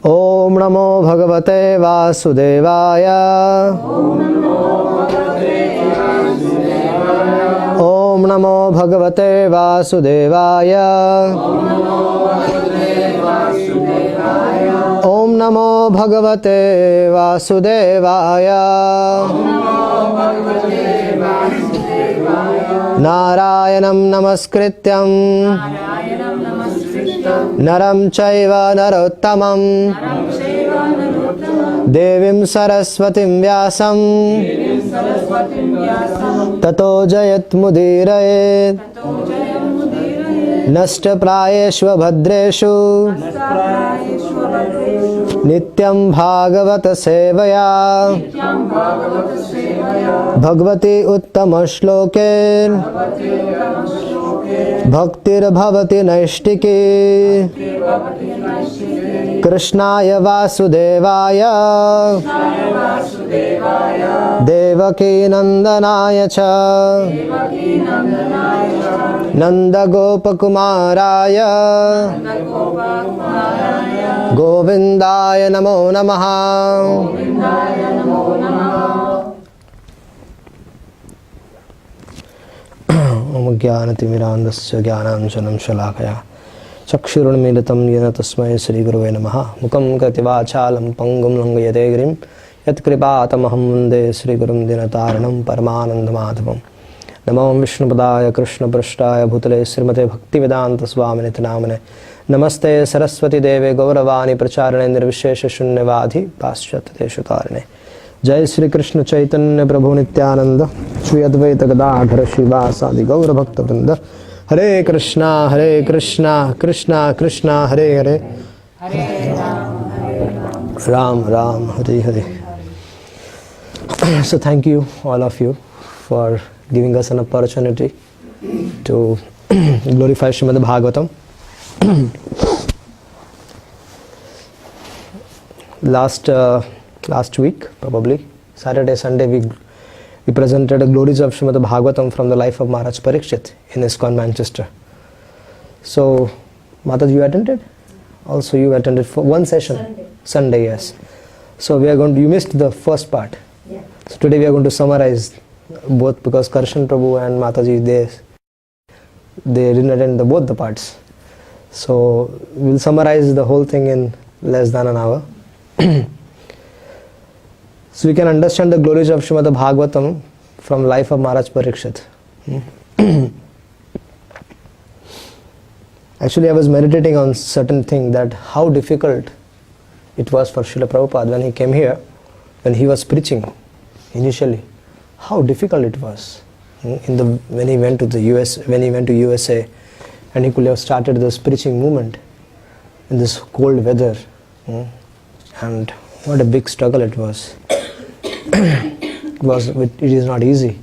Om Namo Bhagavate Vasudevaya. Om Namo Bhagavate Vasudevaya. Om Namo Bhagavate Vasudevaya. Narayanam Namaskrityam Naram Chaiva Narottamam Devim Saraswatim Vyasam Tato Jayat Mudirayet Nashta Prayeshva Bhadreshu Nityam Bhagavata Sevaya Bhagavati Uttama Shloke Bhaktir Bhavati Naishtiki Krishnaya Vasudevaya Devaki Nandanaya Cha Nanda Gopakumaraya Govindaya Namo Namaha. Om Jnanatimirandasya Jnananjanam Shalakaya Chakshurunmilitam Yena Tasmai Sri Gurave Namaha. Mukam Krati Vachalam Pangam Langayate Girim Yat Kripatamaham Vande Sri Gurum Dinataranam Paramananda Madhavam. Namo Vishnupadaya Krishna Prashtaya Bhutale Srimate Bhaktivedanta Swamine Namane. Namaste Saraswati Deve Gauravani Pracharane Nirvishesha Shunyavadhi Paschat Deshutarane. Jai Sri Krishna Chaitanya Prabhu Nityananda Shri Advaita Gadadhara Shivasadi Gaura Bhakta Vrinda. Hare Krishna Krishna Krishna Hare Hare Ram Ram Hare Hare. So thank you all of you for giving us an opportunity to glorify Srimad Bhagavatam. Last week, probably Saturday, Sunday, we presented the glories of Srimad Bhagavatam from the life of Maharaja Parikshit in ISKCON Manchester. So, Mataji, you attended? Also, you attended for one session. Sunday, yes. So you missed the first part. Yeah. So today we are going to summarize both, because Karshan Prabhu and Mataji, they didn't attend both the parts. So we'll summarize the whole thing in less than an hour. So we can understand the glories of Srimad Bhagavatam from life of Maharaj Parikshit. Actually, I was meditating on certain thing, that how difficult it was for Srila Prabhupada when he came here, when he was preaching initially. How difficult it was when he went to the USA, and he could have started this preaching movement in this cold weather, and what a big struggle it was. It is not easy.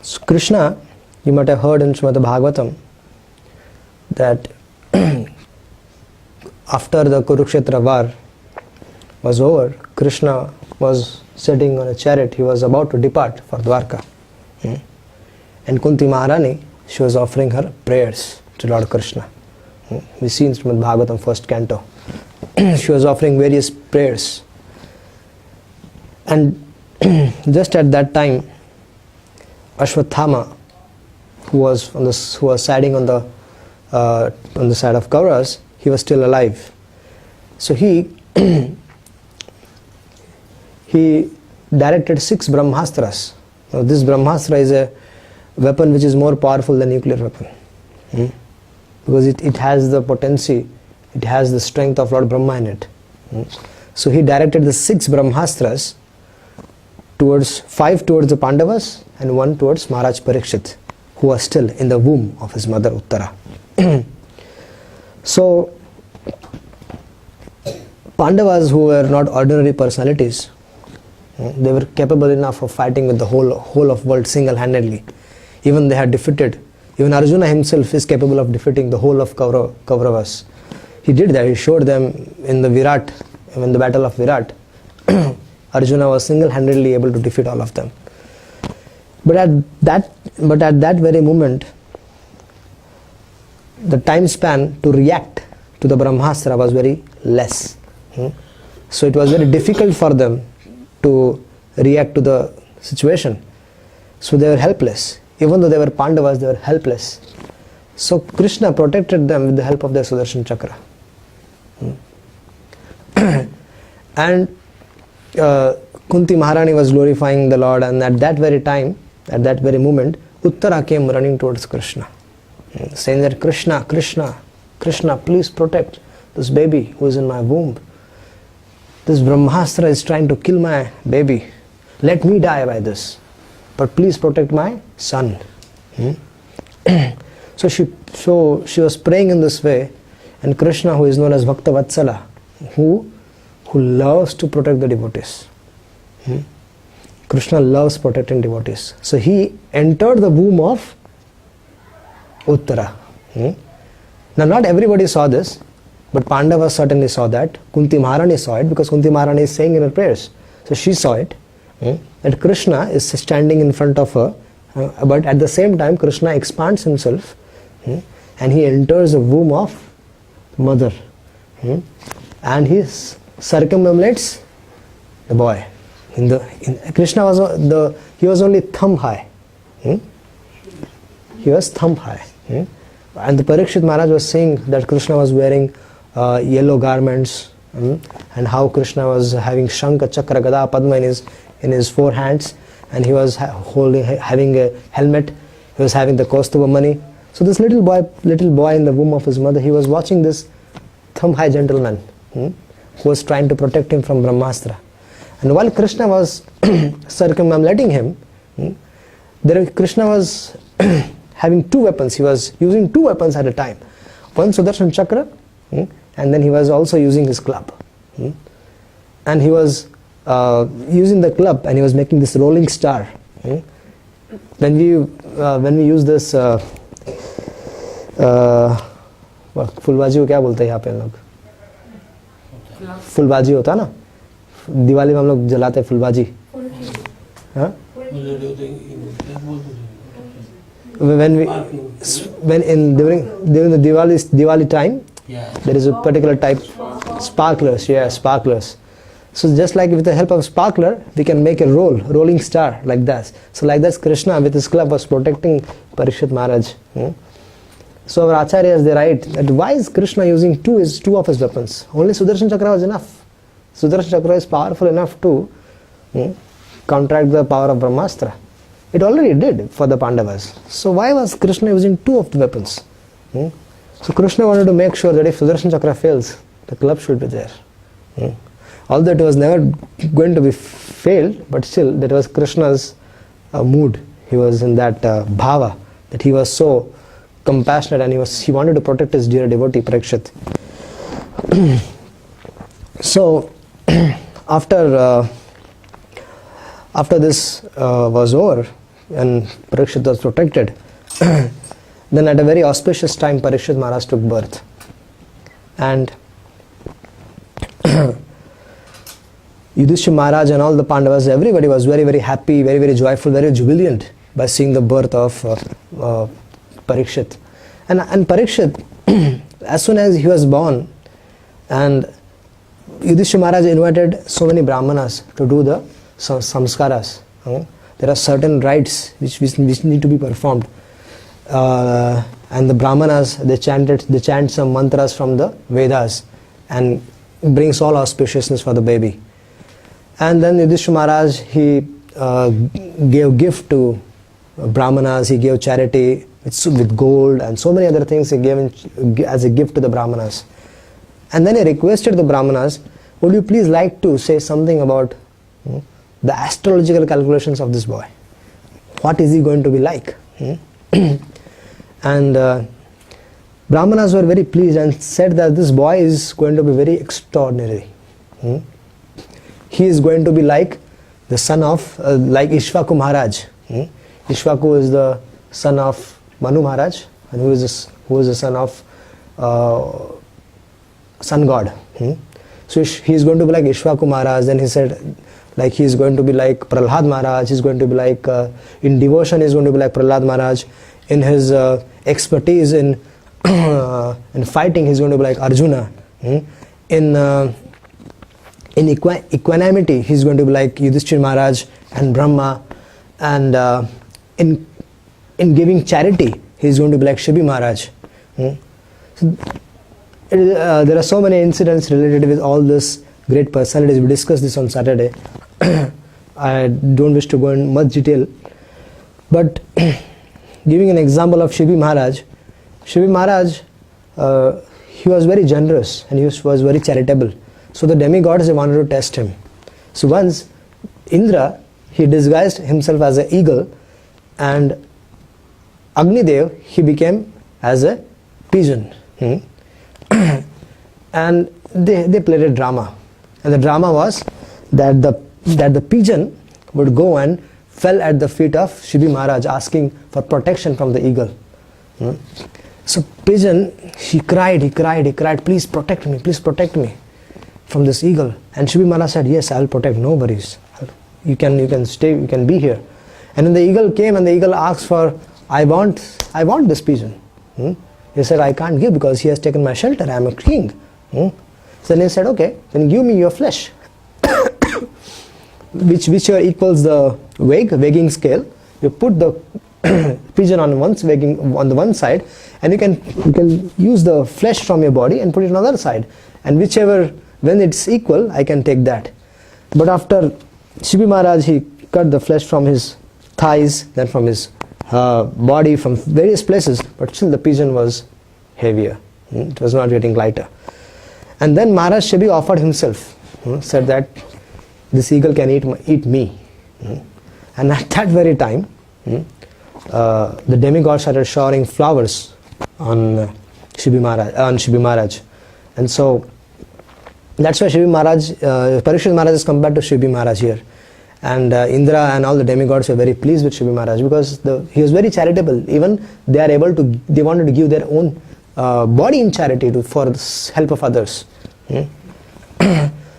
So Krishna, you might have heard in Srimad Bhagavatam that after the Kurukshetra war was over, Krishna was sitting on a chariot. He was about to depart for Dwarka. And Kunti Maharani, she was offering her prayers to Lord Krishna. We see in Srimad Bhagavatam first canto. She was offering various prayers. And just at that time, Ashwathama, who was siding on the side of Kauravas, he was still alive. So he directed 6 Brahmastras. Now this Brahmastra is a weapon which is more powerful than nuclear weapon. Because it has the potency, it has the strength of Lord Brahma in it. So he directed the 6 Brahmastras, 5 towards the Pandavas and 1 towards Maharaj Parikshit, who was still in the womb of his mother Uttara. So Pandavas, who were not ordinary personalities, they were capable enough of fighting with the whole of world single-handedly. Even Arjuna himself is capable of defeating the whole of Kauravas. He did that. He showed them in the battle of Virat. Arjuna was single-handedly able to defeat all of them. But at that very moment, the time span to react to the Brahmastra was very less. So it was very difficult for them to react to the situation. So they were helpless. Even though they were Pandavas, they were helpless. So Krishna protected them with the help of their Sudarshan Chakra. And Kunti Maharani was glorifying the Lord, and at that very time, at that very moment, Uttara came running towards Krishna, saying that Krishna, Krishna, Krishna, please protect this baby who is in my womb. This Brahmastra is trying to kill my baby. Let me die by this, but please protect my son. So she was praying in this way, and Krishna, who is known as Bhakta Vatsala, who loves to protect the devotees. Krishna loves protecting devotees. So he entered the womb of Uttara. Now not everybody saw this, but Pandavas certainly saw that. Kunti Maharani saw it, because Kunti Maharani is saying in her prayers. So she saw it, that Krishna is standing in front of her, but at the same time Krishna expands himself, and he enters the womb of mother, and he circumambulates the boy. Krishna was he was only thumb high. He was thumb high. And the Parikshit Maharaj was saying that Krishna was wearing yellow garments, and how Krishna was having Shankha, Chakra, Gada, Padma in his four hands, and he was having a helmet. He was having the Kaustuva mani. So this little boy in the womb of his mother, he was watching this thumb high gentleman who was trying to protect him from Brahmastra. And while Krishna was circumambulating him, Krishna was having two weapons. He was using two weapons at a time. One Sudarshan Chakra, and then he was also using his club. And he was using the club, and he was making this rolling star. When we use this फुलबाजी को क्या बोलते हैं यहाँ पे हम लोग? फुलबाजी होता है ना, दिवाली में हम लोग जलाते हैं फुलबाजी. हाँ? During the Diwali time, there is a particular type sparklers. Yeah, sparklers. So just like with the help of sparkler, we can make a rolling star like that. So like that, Krishna with his club was protecting Parikshit Maharaj. So our acharyas, they write that why is Krishna using two of his weapons? Only Sudarshan Chakra was enough. Sudarshan Chakra is powerful enough to counteract the power of Brahmastra. It already did for the Pandavas. So why was Krishna using two of the weapons? So Krishna wanted to make sure that if Sudarshan Chakra fails, the club should be there. Although it was never going to be failed, but still that was Krishna's mood. He was in that bhava, that he was so compassionate, and he wanted to protect his dear devotee Parikshit. So after this was over and Parikshit was protected, then at a very auspicious time Parikshit Maharaj took birth, and Yudhishthira Maharaj and all the Pandavas, everybody was very, very happy, very, very joyful, very jubilant by seeing the birth of Parikshit. And Parikshit, as soon as he was born, and Yudhishthira Maharaj invited so many Brahmanas to do the samskaras. There are certain rites which need to be performed. And the Brahmanas, they chant some mantras from the Vedas, and brings all auspiciousness for the baby. And then Yudhishthira Maharaj, he gave gift to Brahmanas, he gave charity with gold and so many other things he gave as a gift to the Brahmanas. And then he requested the Brahmanas, would you please like to say something about the astrological calculations of this boy? What is he going to be like? And Brahmanas were very pleased and said that this boy is going to be very extraordinary. He is going to be like the son of, like Ishvaku Maharaj. Ishvaku is the son of Manu Maharaj, and who is the son of sun god. So he is going to be like Ishvaku Maharaj. Then he said, Like he is going to be like Prahlad Maharaj, he is going to be like, in devotion he is going to be like Prahlad Maharaj, in his expertise in in fighting he is going to be like Arjuna, in equanimity he is going to be like Yudhishthira Maharaj and Brahma, and in giving charity he is going to be like Shibi Maharaj. So, there are so many incidents related with all this great personalities. We discussed this on Saturday. I don't wish to go in much detail, but giving an example of Shibi Maharaj, he was very generous and he was very charitable. So the demigods, they wanted to test him. So once Indra, he disguised himself as an eagle, and Agnidev, he became as a pigeon. And they played a drama, and the drama was that the pigeon would go and fell at the feet of Shibi Maharaj, asking for protection from the eagle. So pigeon, he cried, please protect me from this eagle. And Shibi Maharaj said, yes, I will protect, no worries, you can stay, you can be here. And then the eagle came, and the eagle asked for, I want this pigeon. He said, I can't give because he has taken my shelter, I am a king. So then he said, okay, then give me your flesh, which equals the weighing scale. You put the pigeon on the one side, and you can use the flesh from your body and put it on the other side, and when it's equal, I can take that. But after Shibi Maharaj, he cut the flesh from his thighs, then from his body, from various places, but still the pigeon was heavier. It was not getting lighter. And then Maharaj Shibi offered himself, said that this eagle can eat me. And at that very time, the demigod started showering flowers on Shibi Maharaj. And so that's why Parikshit Maharaj is compared to Shibi Maharaj here. And Indra and all the demigods were very pleased with Shibi Maharaj, because he was very charitable. Even they wanted to give their own body in charity for the help of others.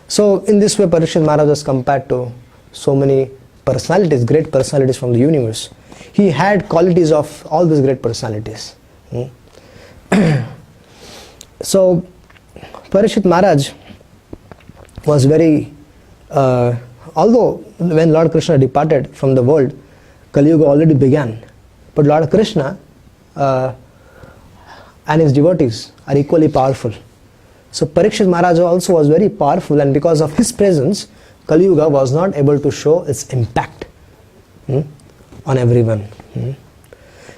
So in this way, Parikshit Maharaj was compared to so many personalities, great personalities from the universe. He had qualities of all these great personalities. So Parikshit Maharaj was very, although when Lord Krishna departed from the world, Kali Yuga already began, but Lord Krishna and his devotees are equally powerful. So Parikshit Maharaj also was very powerful, and because of his presence, Kali Yuga was not able to show its impact on everyone.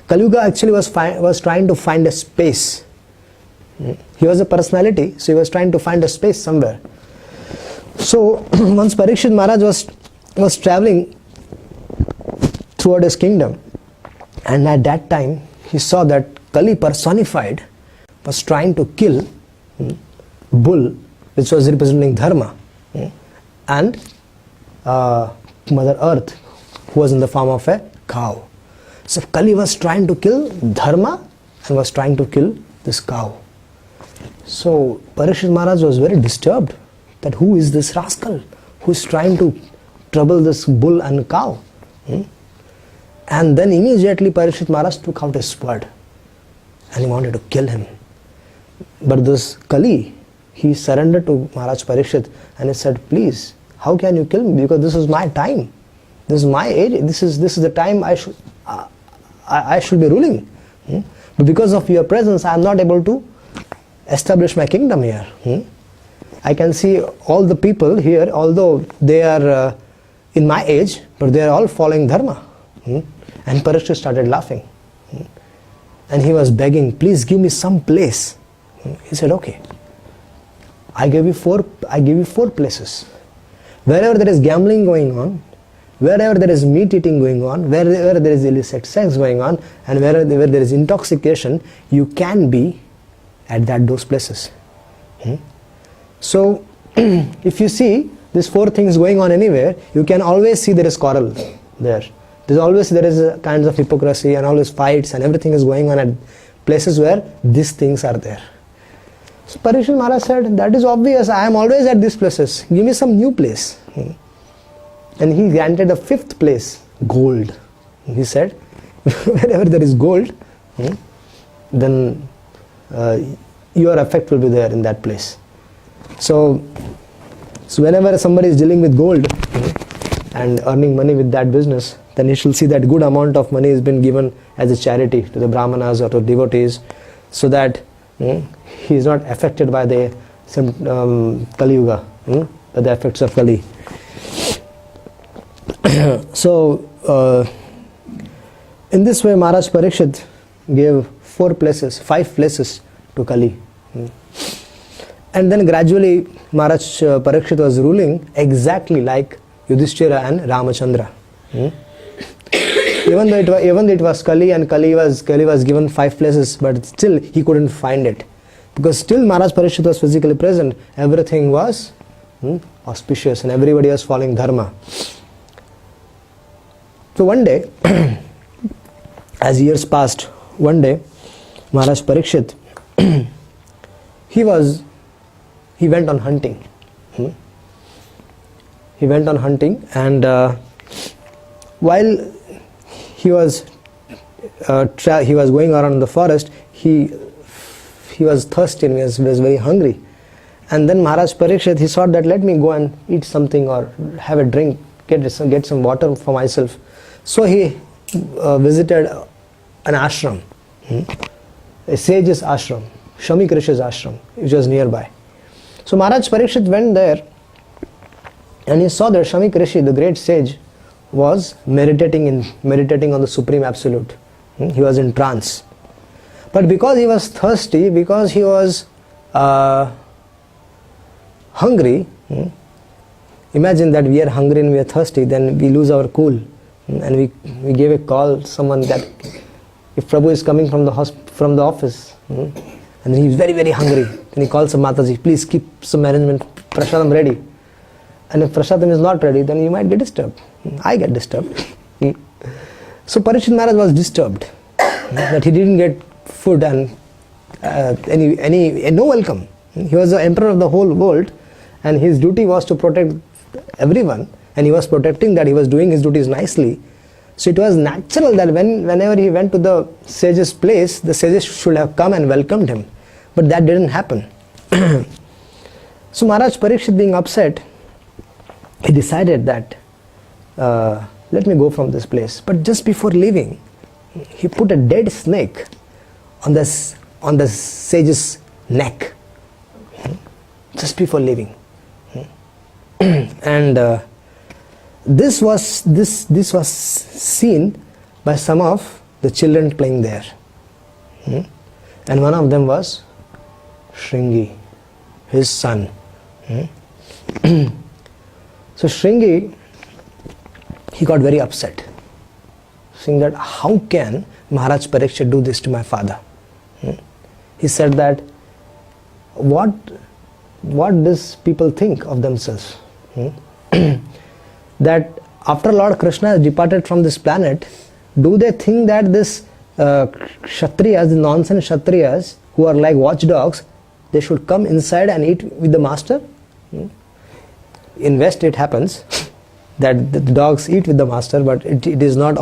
Kali Yuga actually was trying to find a space. He was a personality, so he was trying to find a space somewhere. So once Parikshit Maharaj was traveling throughout his kingdom, and at that time he saw that Kali personified was trying to kill bull, which was representing dharma, and Mother Earth, who was in the form of a cow. So Kali was trying to kill dharma and was trying to kill this cow. So Parikshit Maharaj was very disturbed that who is this rascal who is trying to trouble this bull and cow. And then immediately Parikshit Maharaj took out his sword and he wanted to kill him. But this Kali, he surrendered to Maharaj Parikshit and he said, please, how can you kill me? Because this is my time. This is my age. This is the time I should be ruling. But because of your presence, I am not able to establish my kingdom here. I can see all the people here, although they are in my age, but they are all following dharma. And Parikshit started laughing. And he was begging, please give me some place. He said, okay, I give you four places. Wherever there is gambling going on, wherever there is meat eating going on, wherever there is illicit sex going on, and wherever there is intoxication, you can be at those places. So if you see these four things going on anywhere, you can always see there is quarrel there. There is kinds of hypocrisy and always fights and everything is going on at places where these things are there. So Parikshit Maharaj said, that is obvious, I am always at these places, give me some new place. And he granted the 5th place, gold. He said, wherever there is gold, then your effect will be there in that place. So whenever somebody is dealing with gold and earning money with that business, then you shall see that good amount of money has been given as a charity to the brahmanas or to devotees, so that he is not affected by the Kali Yuga, by the effects of Kali. So in this way, Maharaj Parikshit gave 5 places to Kali. And then gradually Maharaj Parikshit was ruling exactly like Yudhishthira and Ramachandra. Even though it was Kali, and Kali was given 5 places, but still he couldn't find it, because still Maharaj Parikshit was physically present. Everything was auspicious and everybody was following dharma. So one day, as years passed, one day Maharaj Parikshit he went on hunting. He went on hunting, and while he was going around in the forest, he was thirsty and he was very hungry. And then Maharaj Parikshit, he thought that let me go and eat something or have a drink, get some water for myself. So he visited an ashram, a sage's ashram, Shami Rishi's ashram, which was nearby. So Maharaj Parikshit went there, and he saw that Shami Rishi, the great sage, was meditating on the Supreme Absolute. He was in trance. But because he was thirsty, because he was hungry, imagine that we are hungry and we are thirsty, then we lose our cool, and we gave a call someone that if Prabhu is coming from the office, and he is very, very hungry, then he calls some Mataji, please keep some arrangement, prasadam ready. And if prasadam is not ready, then you might get disturbed. I get disturbed. So Parikshit Maharaj was disturbed that he didn't get food and no welcome. He was the emperor of the whole world, and his duty was to protect everyone, and he was protecting that, he was doing his duties nicely. So it was natural that whenever he went to the sage's place, the sages should have come and welcomed him. But that didn't happen. So Maharaj Parikshit, being upset, he decided that let me go from this place. But just before leaving, he put a dead snake on the sage's neck, just before leaving. And this was seen by some of the children playing there, and one of them was Shringi, his son. So Shringi, he got very upset, saying that how can Maharaj Parikshit do this to my father? He said that what does people think of themselves? That after Lord Krishna has departed from this planet, do they think that this Kshatriyas, the nonsense Kshatriyas, who are like watchdogs, they should come inside and eat with the master? In West it happens that the dogs eat with the master, but it is not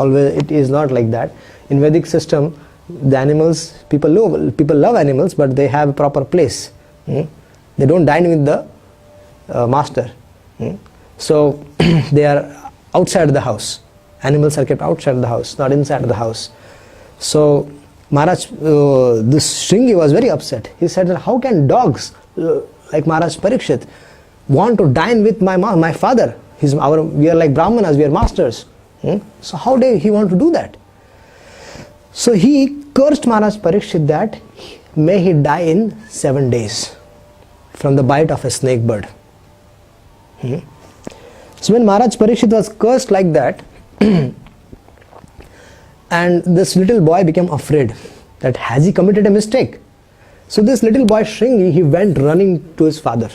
like that. In Vedic system, the animals, people love animals, but they have a proper place. They don't dine with the master. So they are outside the house. Animals are kept outside the house, not inside the house. So Maharaj, this Shringi was very upset. He said that how can dogs like Maharaj Parikshit want to dine with my father? We are like Brahmanas, we are masters. So how did he want to do that? So he cursed Maharaj Parikshit that may he die in 7 days from the bite of a snake bird. So when Maharaj Parikshit was cursed like that, and this little boy became afraid that has he committed a mistake. So this little boy Shringi, he went running to his father.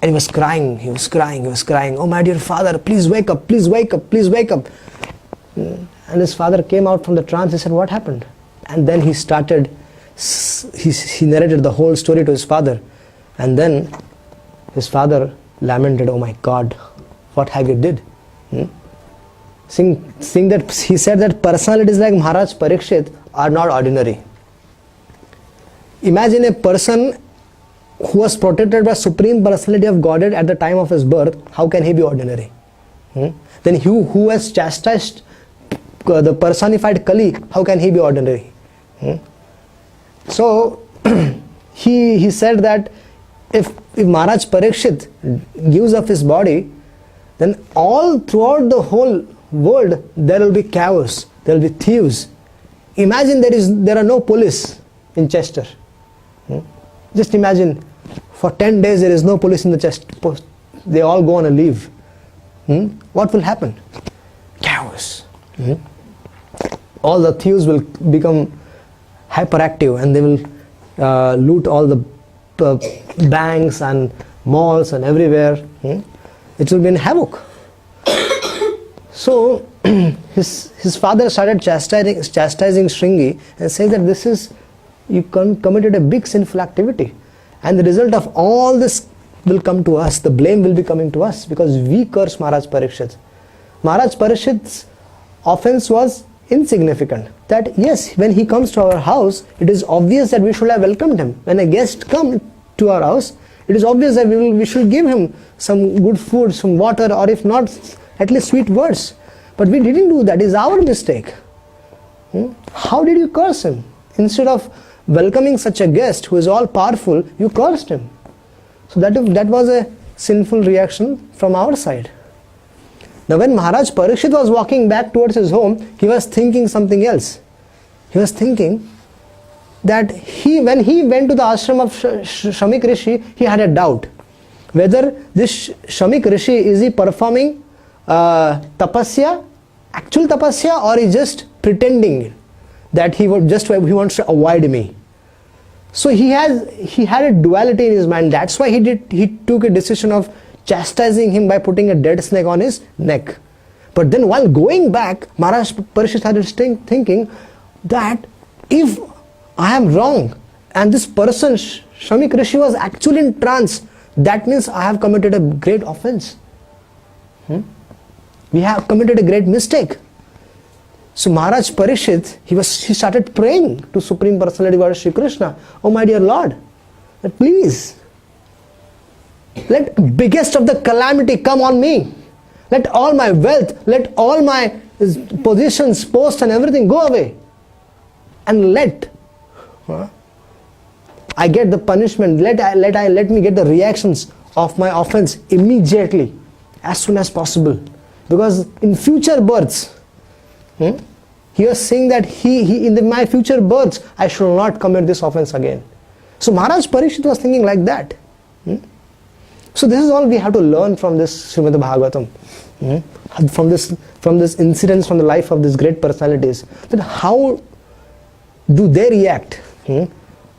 And he was crying, oh my dear father, please wake up, please wake up, please wake up. And his father came out from the trance. He said, what happened? And then he started, he narrated the whole story to his father. And then his father lamented, oh my God, what Hagrid did. Seeing that he said that personalities like Maharaj Parikshit are not ordinary. Imagine a person who was protected by Supreme Personality of Godhead at the time of his birth. How can he be ordinary? Then who has chastised the personified Kali, how can he be ordinary? So he said that if Maharaj Parikshit gives up his body, then all throughout the whole world there will be chaos, there will be thieves. Imagine there are no police in Chester. Just imagine, for 10 days there is no police in the Chester post. They all go on a leave. What will happen? Chaos. All the thieves will become hyperactive and they will loot all the banks and malls and everywhere. It will be in havoc. So his father started chastising Shringi and saying that you committed a big sinful activity, and the result of all this will come to us. The blame will be coming to us because we curse Maharaj Parikshit. Maharaj Parikshit's offense was insignificant. That yes, when he comes to our house, it is obvious that we should have welcomed him. When a guest comes to our house, it is obvious that we should give him some good food, some water, or if not, at least sweet words. But we didn't do that. It is our mistake. How did you curse him? Instead of welcoming such a guest who is all powerful, you cursed him. So that was a sinful reaction from our side. Now when Maharaj Parikshit was walking back towards his home, he was thinking something else. He was thinking that when he went to the ashram of Shamik Rishi, he had a doubt whether this Shamik Rishi, is he performing tapasya, actual tapasya, or is just pretending that he wants to avoid me. So he had a duality in his mind. That's why he took a decision of chastising him by putting a dead snake on his neck. But then while going back, Maharaj Parikshit started thinking that if I am wrong and this person Shamik Rishi was actually in trance, that means I have committed a great offense. We have committed a great mistake. So Maharaj Parikshit, he started praying to Supreme Personality of Godhead Shri Krishna. Oh my dear Lord, that please, let biggest of the calamity come on me. Let all my wealth, let all my positions, posts and everything go away. And let I get the punishment, let me get the reactions of my offense immediately, as soon as possible. Because in future births, he was saying that in my future births, I shall not commit this offense again. So Maharaj Parikshit was thinking like that. So this is all we have to learn from this Srimad Bhagavatam, from this incidents from the life of these great personalities. That how do they react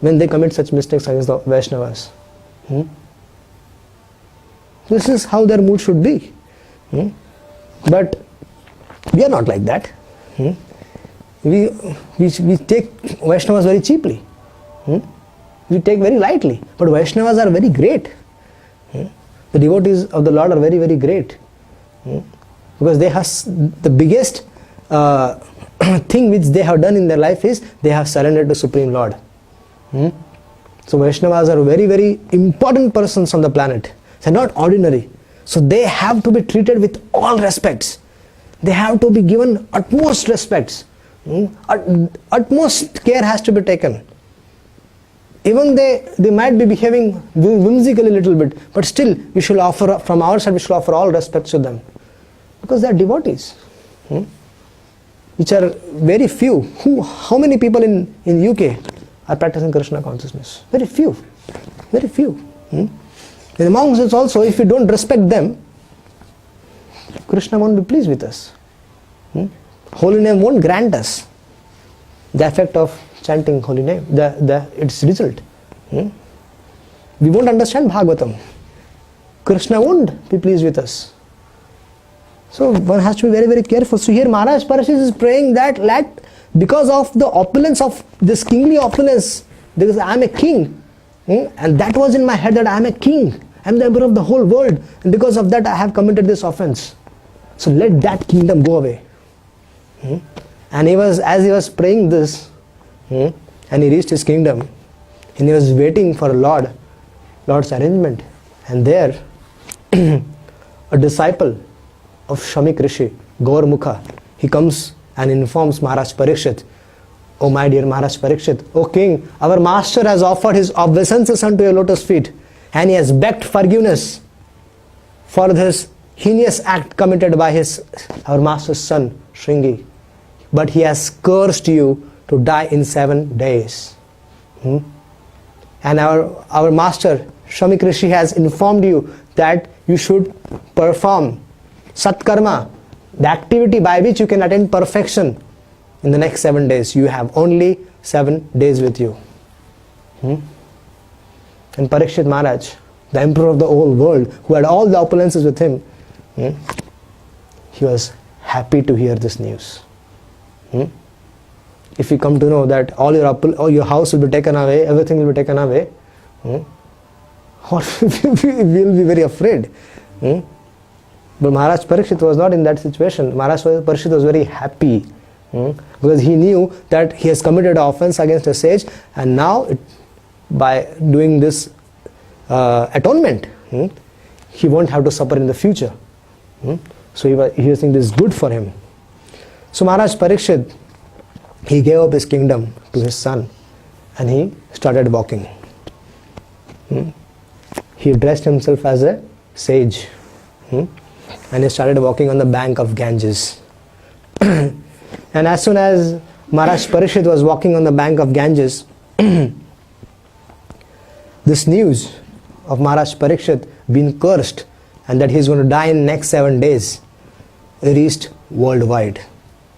when they commit such mistakes against the Vaishnavas? This is how their mood should be. But we are not like that. We take Vaishnavas very cheaply. We take very lightly. But Vaishnavas are very great. The devotees of the Lord are very, very great. Because they have the biggest thing which they have done in their life is they have surrendered to Supreme Lord. So Vaishnavas are very, very important persons on the planet. They are not ordinary. So they have to be treated with all respects. They have to be given utmost respects. Utmost care has to be taken. Even they might be behaving whimsically a little bit, but still we should offer, from our side, we should offer all respects to them. Because they are devotees. Which are very few. How many people in UK are practicing Krishna consciousness? Very few. Very few. And amongst us also, if we don't respect them, Krishna won't be pleased with us. Holy name won't grant us the effect of chanting holy name, its result. We won't understand Bhagavatam. Krishna won't be pleased with us. So one has to be very, very careful. So here Maharaj Parikshit is praying that because of the opulence of this kingly opulence, because I am a king, and that was in my head that I am a king, I'm the emperor of the whole world, and because of that I have committed this offense. So let that kingdom go away. And as he was praying this, and he reached his kingdom, and he was waiting for Lord's arrangement. And there, a disciple of Shamik Rishi, Gaurmukha, he comes and informs Maharaj Parikshit, "Oh my dear Maharaj Parikshit, O king, our master has offered his obeisances unto your lotus feet, and he has begged forgiveness for this heinous act committed by our master's son, Shringi. But he has cursed you to die in 7 days. And our master, Shamik Rishi, has informed you that you should perform Satkarma, the activity by which you can attain perfection in the next 7 days. You have only 7 days with you." And Parikshit Maharaj, the emperor of the whole world, who had all the opulences with him, he was happy to hear this news. If you come to know that all your house will be taken away, everything will be taken away, we'll be very afraid. But Maharaj Parikshit was not in that situation. Maharaj Parikshit was very happy, because he knew that he has committed an offense against a sage, and now by doing this atonement, he won't have to suffer in the future. So he was thinking this is good for him. So Maharaj Parikshit, he gave up his kingdom to his son, and he started walking. He dressed himself as a sage, and he started walking on the bank of Ganges. And as soon as Maharaj Parikshit was walking on the bank of Ganges, this news of Maharaj Parikshit being cursed and that he is going to die in next 7 days reached worldwide.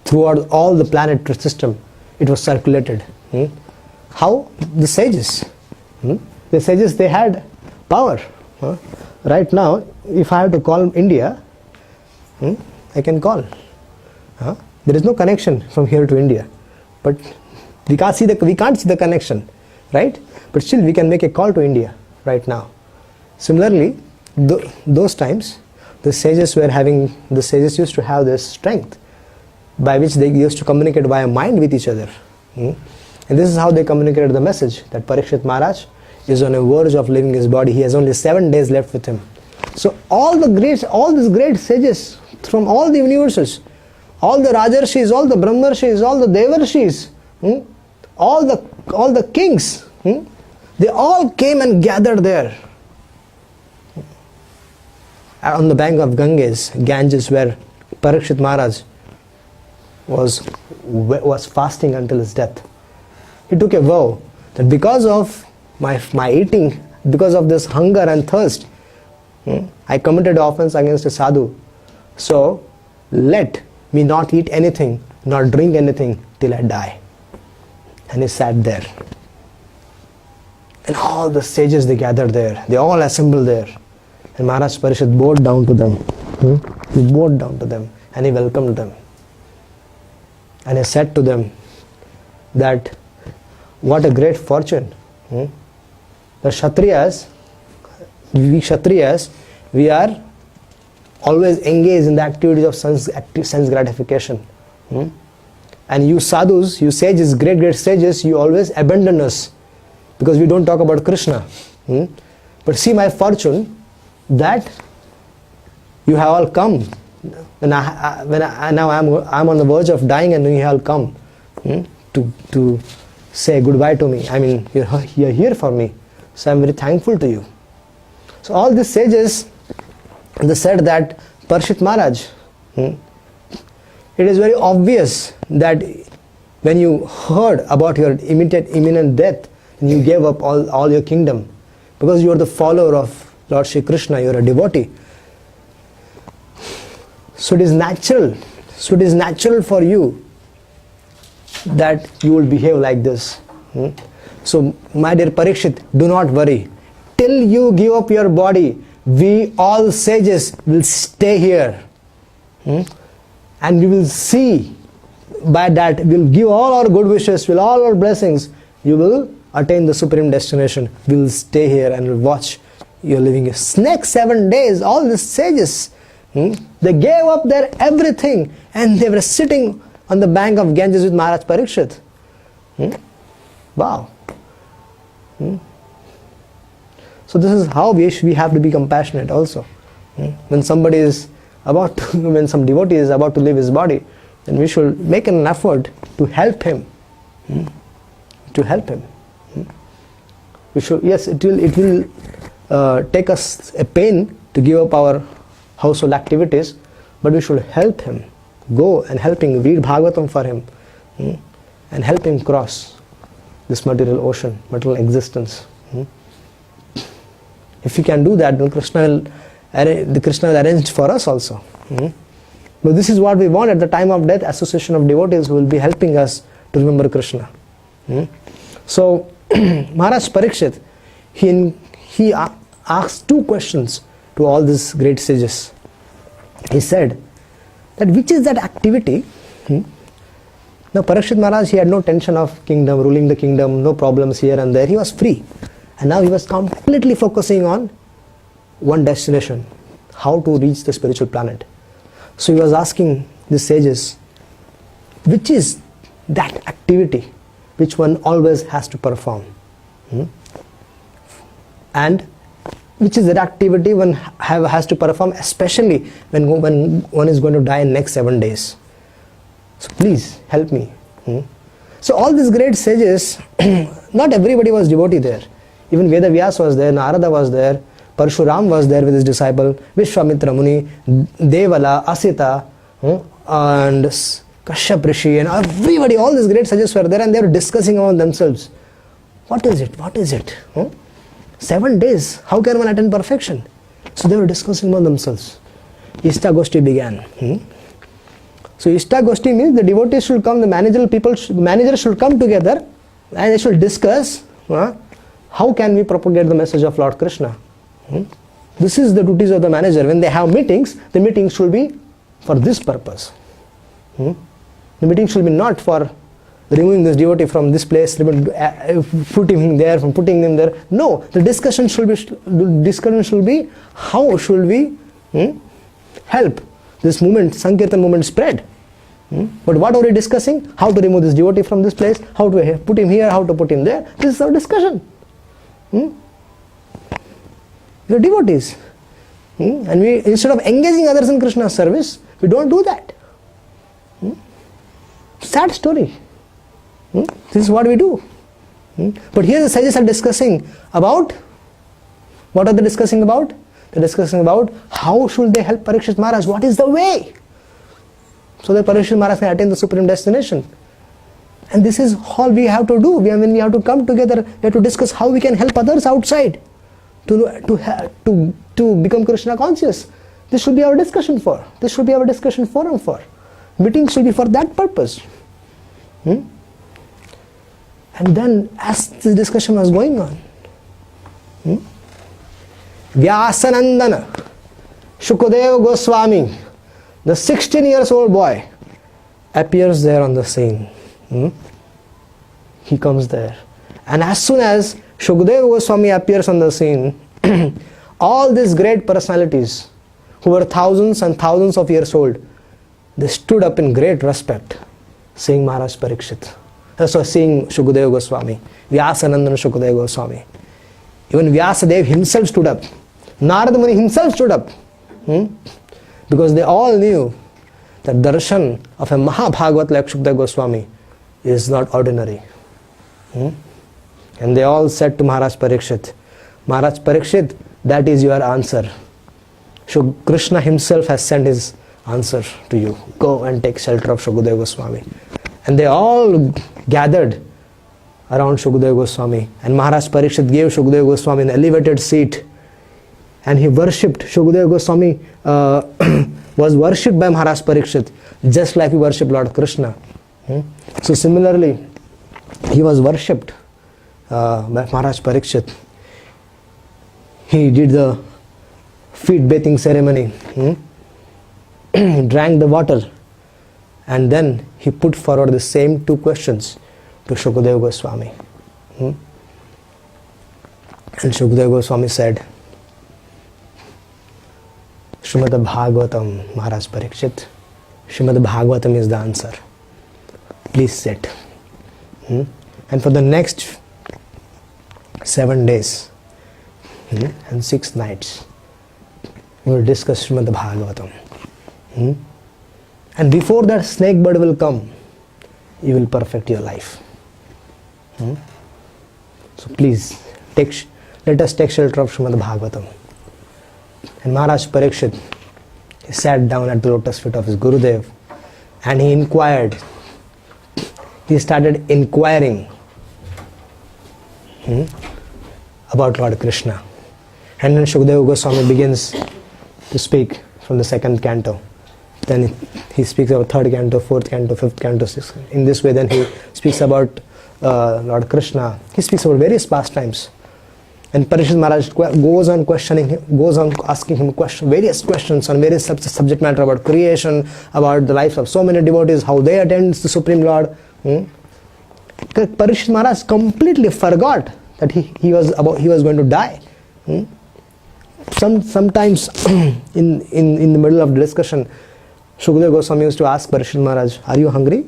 Throughout all the planetary system, it was circulated. How? The sages. The sages, they had power. Right now, if I have to call India, I can call. There is no connection from here to India, but we can't see the connection, right? But still, we can make a call to India right now. Similarly, those times, the sages used to have this strength by which they used to communicate via mind with each other. And this is how they communicated the message that Parikshit Maharaj is on a verge of leaving his body. He has only 7 days left with him. So all these great sages from all the universes, all the Rajarshis, all the Brahmarshis, all the Devarshis, all the kings, they all came and gathered there on the bank of Ganges, where Parikshit Maharaj was fasting until his death. He took a vow that because of my eating, because of this hunger and thirst, I committed offense against a sadhu. So let me not eat anything, nor drink anything till I die. And he sat there. And all the sages, they gathered there. They all assembled there. And Maharaj Parikshit bowed down to them. He bowed down to them and he welcomed them. And he said to them that what a great fortune. The Kshatriyas, we are always engaged in the activities of sense gratification. And you sadhus, you sages, great sages, you always abandon us because we don't talk about Krishna. But see my fortune that you have all come. Now I'm on the verge of dying, and you have come to say goodbye to me. I mean, you're here for me, so I'm very thankful to you. So all these sages, they said that Parikshit Maharaj, it is very obvious that when you heard about your imminent death, you gave up all your kingdom, because you are the follower of Lord Shri Krishna, you are a devotee. So it is natural for you that you will behave like this. So my dear Parikshit, do not worry. Till you give up your body, we all sages will stay here. And we will see by that, we will give all our good wishes, will all our blessings. You will attain the supreme destination. We will stay here and will watch you're living a next 7 days, all the sages, they gave up their everything and they were sitting on the bank of Ganges with Maharaj Parikshit. Wow. So this is how we have to be compassionate also. When somebody is about to, when some devotee is about to leave his body, then we should make an effort to help him. To help him. We should, yes, it will take us a pain to give up our household activities, but we should help him. Go and help him, read Bhagavatam for him, and help him cross this material ocean, material existence. If you can do that, then Krishna will arrange for us also. But this is what we want at the time of death, association of devotees who will be helping us to remember Krishna. So Maharaj Parikshit, he asked 2 questions to all these great sages. He said that which is that activity. Now Parikshit Maharaj, he had no tension of kingdom, ruling the kingdom, no problems here and there. He was free. And now he was completely focusing on one destination, how to reach the spiritual planet. So he was asking the sages, which is that activity which one always has to perform? And which is that activity one has to perform, especially when one is going to die in next 7 days. So please help me. So all these great sages, not everybody was devotee there. Even Veda Vyas was there, Narada was there, Parshuram was there with his disciple, Vishwamitra Muni, Devala, Asita, and Kashyap Rishi, and everybody, all these great sages were there, and they were discussing among themselves. What is it? What is it? 7 days, how can one attain perfection? So they were discussing among themselves. Ishta Goshti began. So Ishta Goshti means the devotees should come, the managers should come together and they should discuss how can we propagate the message of Lord Krishna. This is the duties of the manager. When they have meetings, the meetings should be for this purpose. The meeting should be not for removing this devotee from this place, putting him there, from putting him there. No, the discussion should be how should we help this movement, Sankirtan movement spread. But what are we discussing? How to remove this devotee from this place, how to put him here, how to put him there. This is our discussion. You are devotees. And we, instead of engaging others in Krishna's service, we don't do that. Sad story. This is what we do. But here the sages are discussing about, what are they discussing about? They're discussing about how should they help Parikshit Maharaj, what is the way, so that Parikshit Maharaj can attain the supreme destination. And this is all we have to do. When we have to come together, we have to discuss how we can help others outside to become Krishna conscious. This should be our discussion for. This should be our discussion forum for. Meetings should be for that purpose. And then as the discussion was going on, Vyasanandana, Shukadeva Goswami, the 16-year-old boy, appears there on the scene. He comes there. And as soon as Shukadeva Goswami appears on the scene, all these great personalities who were thousands and thousands of years old, they stood up in great respect, seeing Maharaj Parikshit. So seeing Shukadeva Goswami, Vyasanandana Shukadeva Goswami. Even Vyasadev himself stood up. Narada Muni himself stood up. Because they all knew that darshan of a Mahabhagavat like Shukadeva Goswami is not ordinary. And they all said to Maharaj Parikshit, Maharaj Parikshit, that is your answer. Krishna himself has sent his answer to you. Go and take shelter of Shukadeva Goswami. And they all gathered around Shukadeva Goswami. And Maharaj Parikshit gave Shukadeva Goswami an elevated seat. And he worshipped. Shukadeva Goswami was worshipped by Maharaj Parikshit, just like we worship Lord Krishna. So similarly, he was worshipped by Maharaj Parikshit. He did the feet bathing ceremony. He drank the water. And then he put forward the same 2 questions to Shukadeva Goswami. And Shukadeva Goswami said, Srimad Bhagavatam, Maharaj Parikshit. Srimad Bhagavatam is the answer. Please sit. And for the next 7 days and 6 nights, we will discuss Srimad Bhagavatam. And before that snake bird will come, you will perfect your life. So please, let us take shelter of Srimad Bhagavatam. And Maharaj Parikshit, he sat down at the lotus feet of his Gurudev and he inquired. He started inquiring about Lord Krishna. And then Shukadeva Goswami begins to speak from the 2nd canto. Then he speaks about 3rd canto, 4th canto, 5th canto, 6th. In this way, then he speaks about Lord Krishna. He speaks about various pastimes. And Parikshit Maharaj goes on questioning him, goes on asking him various questions on various subject matter about creation, about the lives of so many devotees, how they attend the Supreme Lord. Parikshit Maharaj completely forgot that he was going to die. Sometimes in the middle of the discussion, Shukadeva Goswami used to ask Parikshit Maharaj, "Are you hungry?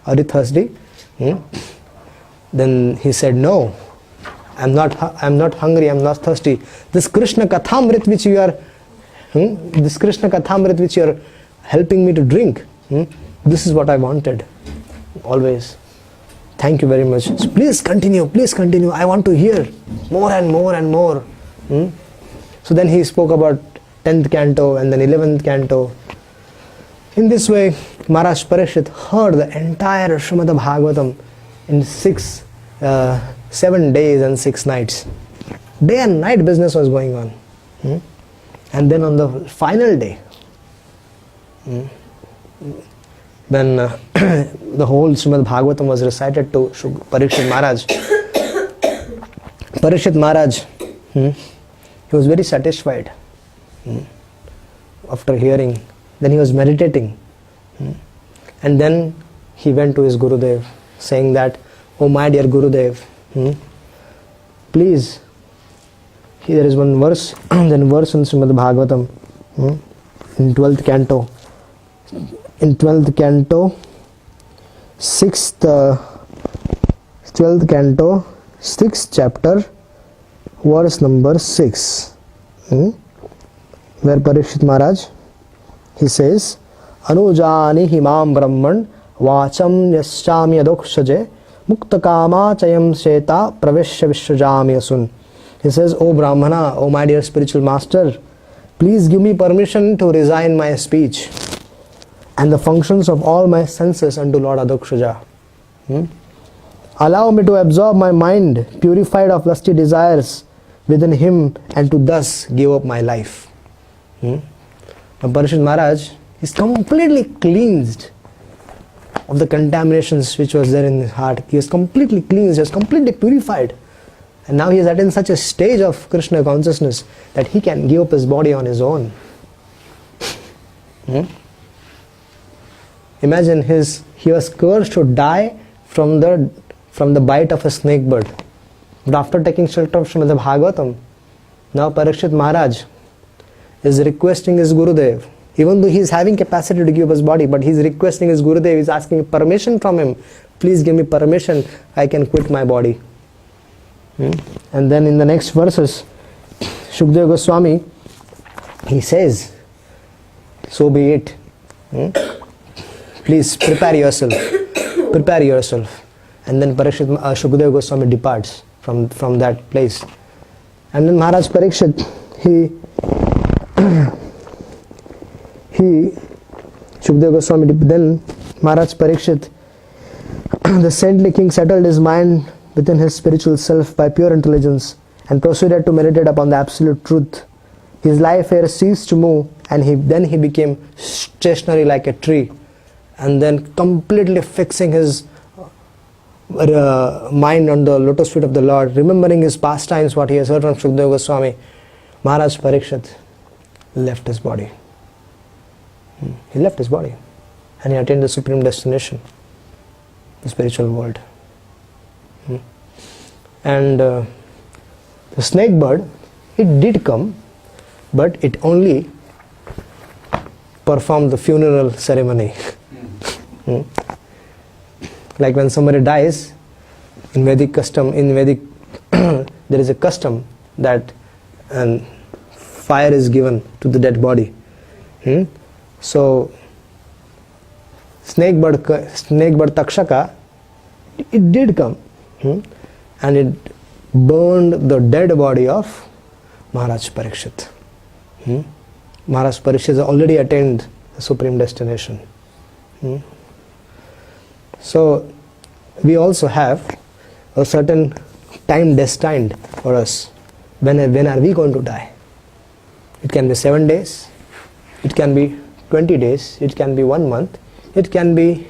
Are you thirsty?" Then he said, "No, I'm not hungry, I'm not thirsty. This Krishna Kathamrit which you are helping me to drink, this is what I wanted always. Thank you very much. So please continue. I want to hear more and more and more." So then he spoke about 10th canto and then 11th canto. In this way, Maharaj Parikshit heard the entire Srimad Bhagavatam in 7 days and 6 nights. Day and night business was going on. And then on the final day, when the whole Srimad Bhagavatam was recited to Parikshit Maharaj, Parikshit Maharaj, he was very satisfied after hearing. Then he was meditating. And then he went to his Gurudev saying that, "Oh my dear Gurudev, please," there is one verse, then verse in Srimad Bhagavatam, in 12th canto. In 12th canto, 6th chapter, verse number 6, where Parikshit Maharaj, he says, "Anujani himam brahman vacham yasyami adokshaje mukta kama chayam sheta praveshya vishwajami asun." He says, "O Brahmana, O my dear spiritual master, please give me permission to resign my speech and the functions of all my senses unto Lord Adokshaja. Allow me to absorb my mind, purified of lusty desires, within him, and to thus give up my life." Now Parikshit Maharaj is completely cleansed of the contaminations which was there in his heart. He is completely cleansed, he is completely purified. And now he is attained such a stage of Krishna consciousness that he can give up his body on his own. Imagine he was cursed to die from the bite of a snake bird. But after taking shelter of Srimad Bhagavatam, now Parikshit Maharaj is requesting his Gurudev, even though he is having capacity to give up his body, but he is requesting his Gurudev, he is asking permission from him. "Please give me permission, I can quit my body." And then in the next verses, Shukadeva Goswami, he says, "So be it. Please prepare yourself. And then Shukadeva Goswami departs from that place. And then Maharaj Parikshit, Shukadeva Goswami, then Maharaj Parikshit, the saintly king settled his mind within his spiritual self by pure intelligence and proceeded to meditate upon the absolute truth. His life here ceased to move, and then he became stationary like a tree, and then completely fixing his mind on the lotus feet of the Lord, remembering his pastimes, what he has heard from Shukadeva Goswami, Maharaj Parikshit left his body. He left his body and he attained the supreme destination, the spiritual world. And the snake bird, it did come, but it only perform the funeral ceremony. Like when somebody dies, in Vedic there is a custom that fire is given to the dead body. So snake bird Takshaka, it did come, and it burned the dead body of Maharaj Parikshit. Maharaj Parikshit has already attained the supreme destination. So we also have a certain time destined for us. When are we going to die? It can be 7 days, it can be 20 days, it can be 1 month, it can be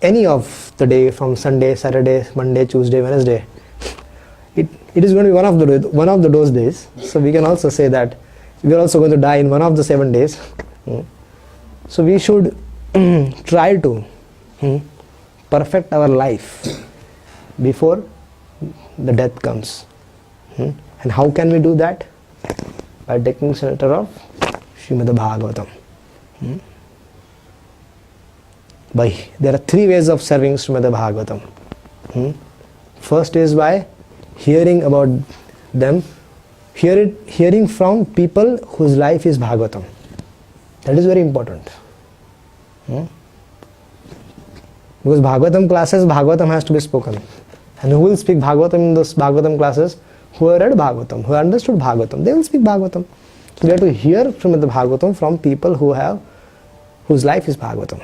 any of the day from Sunday, Saturday, Monday, Tuesday, Wednesday. It is going to be one of those days. So we can also say that we are also going to die in one of the 7 days. So we should try to perfect our life before the death comes. And how can we do that? By taking shelter of Srimad Bhagavatam. There are 3 ways of serving Srimad Bhagavatam. First is by hearing about them, hearing from people whose life is Bhagavatam. That is very important. Because Bhagavatam classes, Bhagavatam has to be spoken. And who will speak Bhagavatam in those Bhagavatam classes? Who have read Bhagavatam, who understood Bhagavatam, they will speak Bhagavatam. So we have to hear from the Bhagavatam from people whose life is Bhagavatam.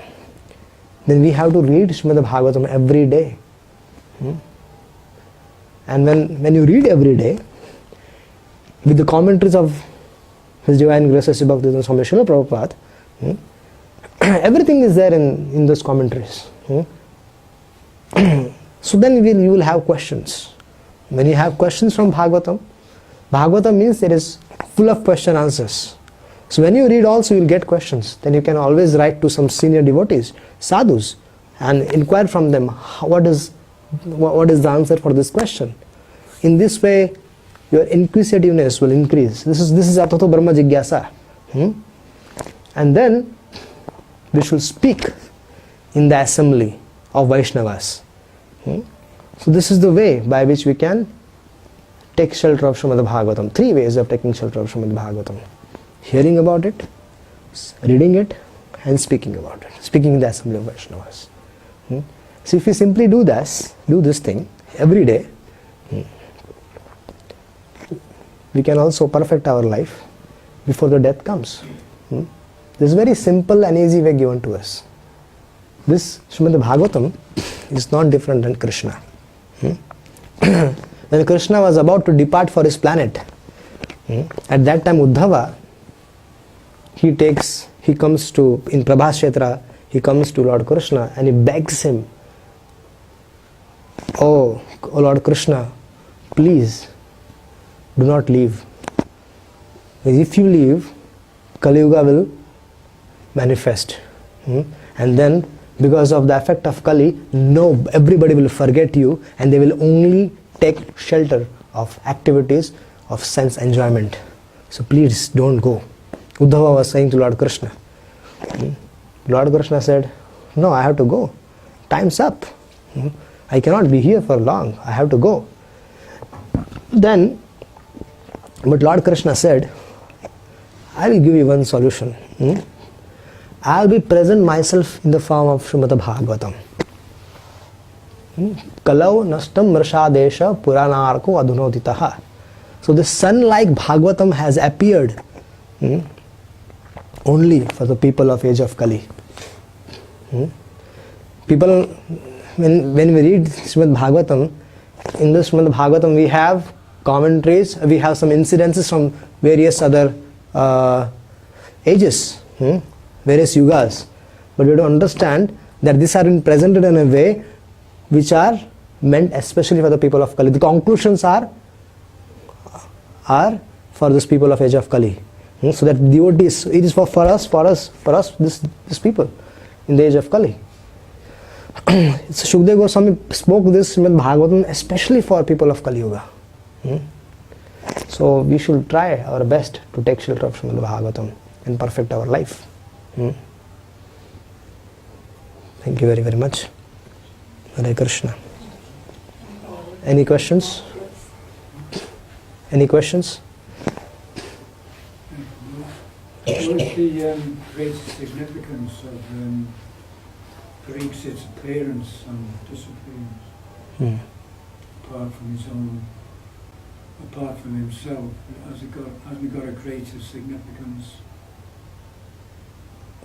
Then we have to read Srimad Bhagavatam every day. And when you read every day, with the commentaries of His Divine Grace Sri Bhaktivedanta Swami Srila Prabhupada, everything is there in those commentaries. So then you will have questions. When you have questions from Bhagavatam, Bhagavatam means there is full of question answers. So when you read also, you will get questions. Then you can always write to some senior devotees, sadhus, and inquire from them, what is the answer for this question. In this way, your inquisitiveness will increase. This is Atato Brahma Jigyasa. And then we should speak in the assembly of Vaishnavas. So this is the way by which we can take shelter of Srimad Bhagavatam. 3 ways of taking shelter of Srimad Bhagavatam. Hearing about it, reading it, and speaking about it. Speaking in the assembly of Vaishnavas. So if we simply do this thing every day, we can also perfect our life before the death comes. This is very simple and easy way given to us. This Srimad Bhagavatam is not different than Krishna. When Krishna was about to depart for his planet, at that time Uddhava, in Prabhas Kshetra, he comes to Lord Krishna and he begs him, Oh Lord Krishna, please do not leave. If you leave, Kali Yuga will manifest. And then because of the effect of Kali, everybody will forget you and they will only take shelter of activities of sense enjoyment. So please don't go. Uddhava was saying to Lord Krishna. Lord Krishna said, no, I have to go. Time's up. I cannot be here for long. I have to go. But Lord Krishna said, I will give you one solution. I will be present myself in the form of Srimad Bhagavatam. Kalau nastam mrshadesha puranarko adhunoditaha. So the sun-like Bhagavatam has appeared only for the people of age of Kali. People, when we read Srimad Bhagavatam, in the Srimad Bhagavatam we have commentaries, we have some incidences from various other ages, various yugas. But we have to understand that these are presented in a way which are meant especially for the people of Kali. The conclusions are for this people of age of Kali. So that devotees, it is for us, this people in the age of Kali. So Shukdev Goswami spoke this Srimad Bhagavatam especially for people of Kali Yuga. So we should try our best to take shelter of Srimad Bhagavatam and perfect our life. Thank you very, very much. Hare Krishna. Any questions? Any questions? What is the greatest significance of Parikshit's appearance and disappearance? Apart from his own, apart from himself, has he got a greater significance?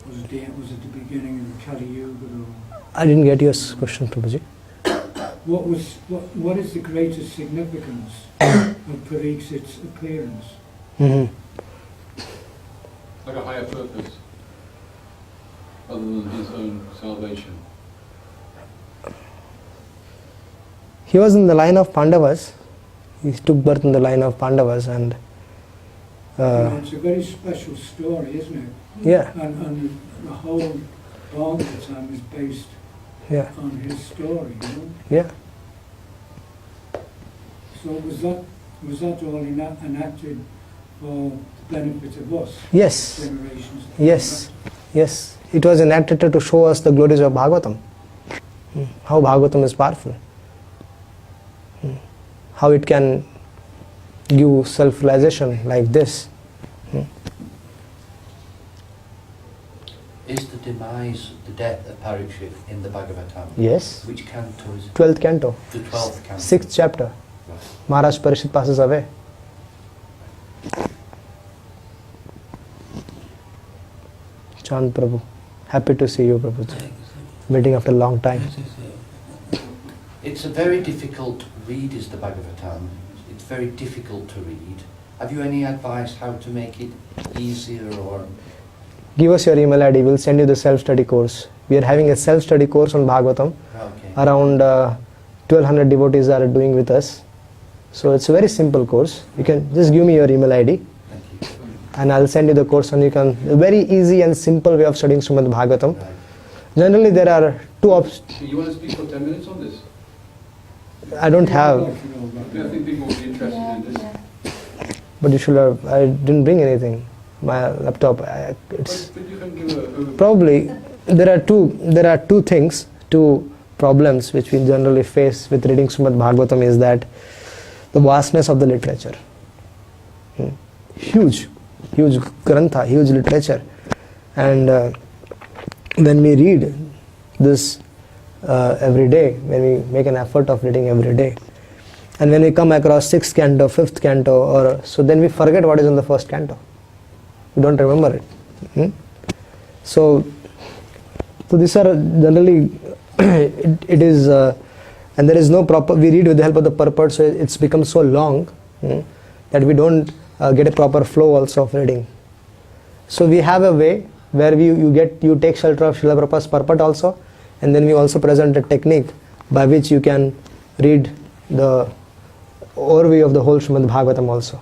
Was it the beginning of the Kali Yuga? Or I didn't get your question, Prabhuji. What is the greatest significance of Parikshit's appearance? Like a higher purpose, other than his own salvation. He was in the line of Pandavas. He took birth in the line of Pandavas, and it's a very special story, isn't it? Yeah. And the whole Bhagavatam is based on his story, you know? Yeah. So was that all enacted for the benefit of us? Yes. Generations? Yes. Yes. It was enacted to show us the glories of Bhagavatam. How Bhagavatam is powerful. How it can give self-realization like this. Is the demise, the death of Parikshit in the Bhagavatam? Yes. Which canto is it? 12th canto. The 12th canto. 6th chapter. Right. Maharaja Parikshit passes away. Chand Prabhu. Happy to see you, Prabhu. Meeting after a long time. It's a very difficult read, is the Bhagavatam. It's very difficult to read. Have you any advice how to make it easier or... Give us your email ID, we'll send you the self-study course. We are having a self-study course on Bhagavatam. Okay. Around 1200 devotees are doing with us. So it's a very simple course. You can just give me your email ID. Thank you. And I'll send you the course, and you can, a very easy and simple way of studying Srimad Bhagavatam. Right. Generally there are two options. You want to speak for 10 minutes on this? I don't have, I think people will be interested in this. but you should have, I didn't bring anything. My laptop, it's But you can give a probably, there are two things, two problems which we generally face with reading Srimad Bhagavatam is that the vastness of the literature. Huge grantha, huge literature. And when we read this every day, when we make an effort of reading every day, and when we come across 6th canto, 5th canto, or so, then we forget what is in the first canto. We don't remember it. So these are generally, it is, and there is no proper, we read with the help of the purport, so it's become so long that we don't get a proper flow also of reading. So we have a way where you take shelter of Srila Prabhupada's purport also, and then we also present a technique by which you can read the overview of the whole Srimad Bhagavatam also.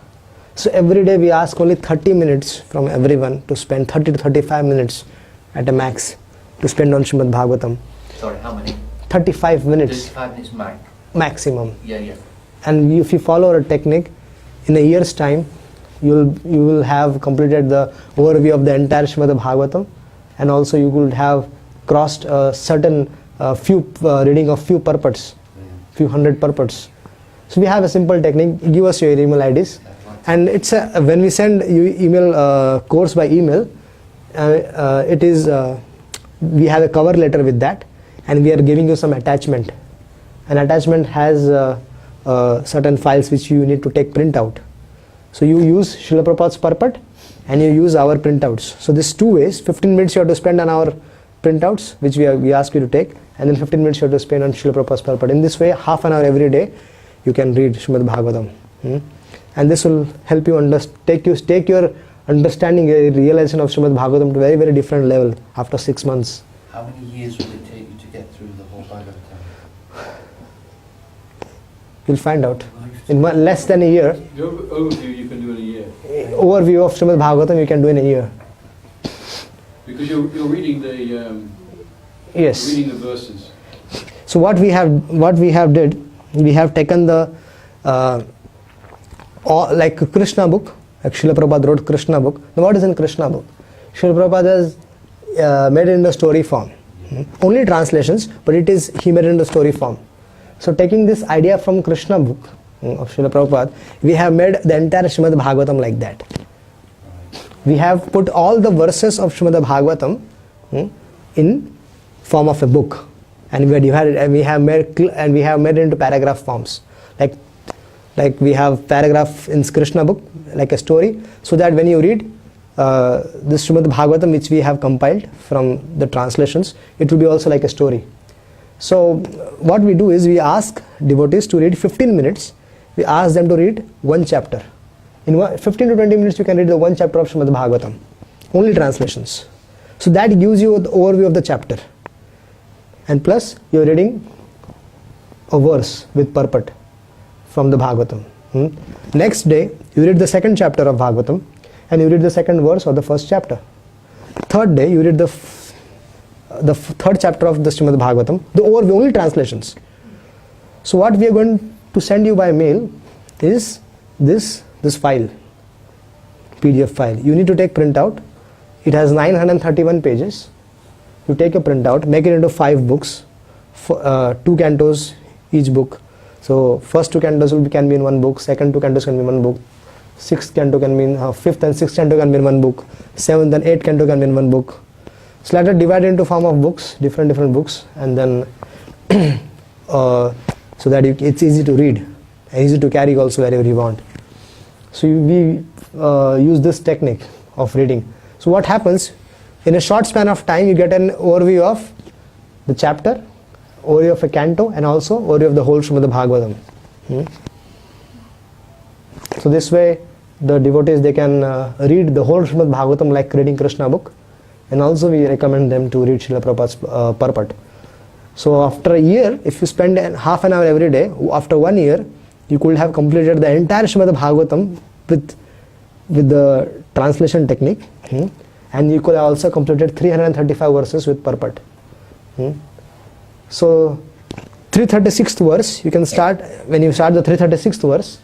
So every day we ask only 30 minutes from everyone to spend 30 to 35 minutes at a max to spend on Srimad Bhagavatam. Sorry, how many? 35 minutes 35 minutes max. maximum. Yeah. And if you follow our technique, in a year's time, you will have completed the overview of the entire Srimad Bhagavatam, and also you would have crossed a certain reading of few purports, few hundred purports. So we have a simple technique. Give us your email IDs, and it's when we send you email course by email, it is we have a cover letter with that, and we are giving you some attachment. An attachment has certain files which you need to take print out. So you use Srila Prabhupada's purport and you use our printouts. So this 2 ways, 15 minutes you have to spend on our printouts, which we ask you to take, and then 15 minutes you have to spend on Srila Prabhupada's purport. In this way, half an hour every day, you can read Srimad Bhagavatam. And this will help you take your understanding, realization of Srimad Bhagavatam to a very, very different level after 6 months. How many years will it take you to get through the whole Bhagavatam? You'll find out. In less than a year. The overview you can do in a year. Overview of Srimad Bhagavatam you can do in a year. Because you're reading the Yes. reading the verses. So what we have taken the like Krishna book, like Srila Prabhupada wrote Krishna book. Now what is in Krishna book? Srila Prabhupada has made in the story form. Only translations, but it is he made in the story form. So taking this idea from Krishna book of Srila Prabhupada, we have made the entire Srimad Bhagavatam like that. We have put all the verses of Srimad Bhagavatam in form of a book, and we have made it into paragraph forms. Like we have paragraph in Krishna book, like a story, so that when you read this Srimad Bhagavatam, which we have compiled from the translations, it will be also like a story. So what we do is we ask devotees to read 15 minutes. We ask them to read one chapter. In 15 to 20 minutes you can read the one chapter of Srimad Bhagavatam. Only translations. So that gives you the overview of the chapter. And plus you are reading a verse with purport from the Bhagavatam. Next day you read the second chapter of Bhagavatam and you read the second verse of the first chapter. Third day you read the third chapter of the Srimad Bhagavatam, the overview, only translations. So what we are going to send you by mail is this file, PDF file. You need to take printout. It has 931 pages. You take a printout, make it into 5 books, 2 cantos each book. So first 2 cantos can be in one book, second 2 cantos can be in one book, 6th canto can be in 5th and 6th canto can be in one book, 7th and 8th canto can be in one book. So let it divide into form of books, different books, and then so that it's easy to read and easy to carry also wherever you want. So we use this technique of reading. So what happens, in a short span of time you get an overview of the chapter, overview of a canto, and also overview of the whole Srimad Bhagavatam. So this way the devotees, they can read the whole Srimad Bhagavatam like reading Krishna book, and also we recommend them to read Srila Prabhupada's purport. So after a year, if you spend half an hour every day, after 1 year you could have completed the entire Srimad Bhagavatam with the translation technique, and you could have also completed 335 verses with purport. So 336th verse, you can start, when you start the 336th verse,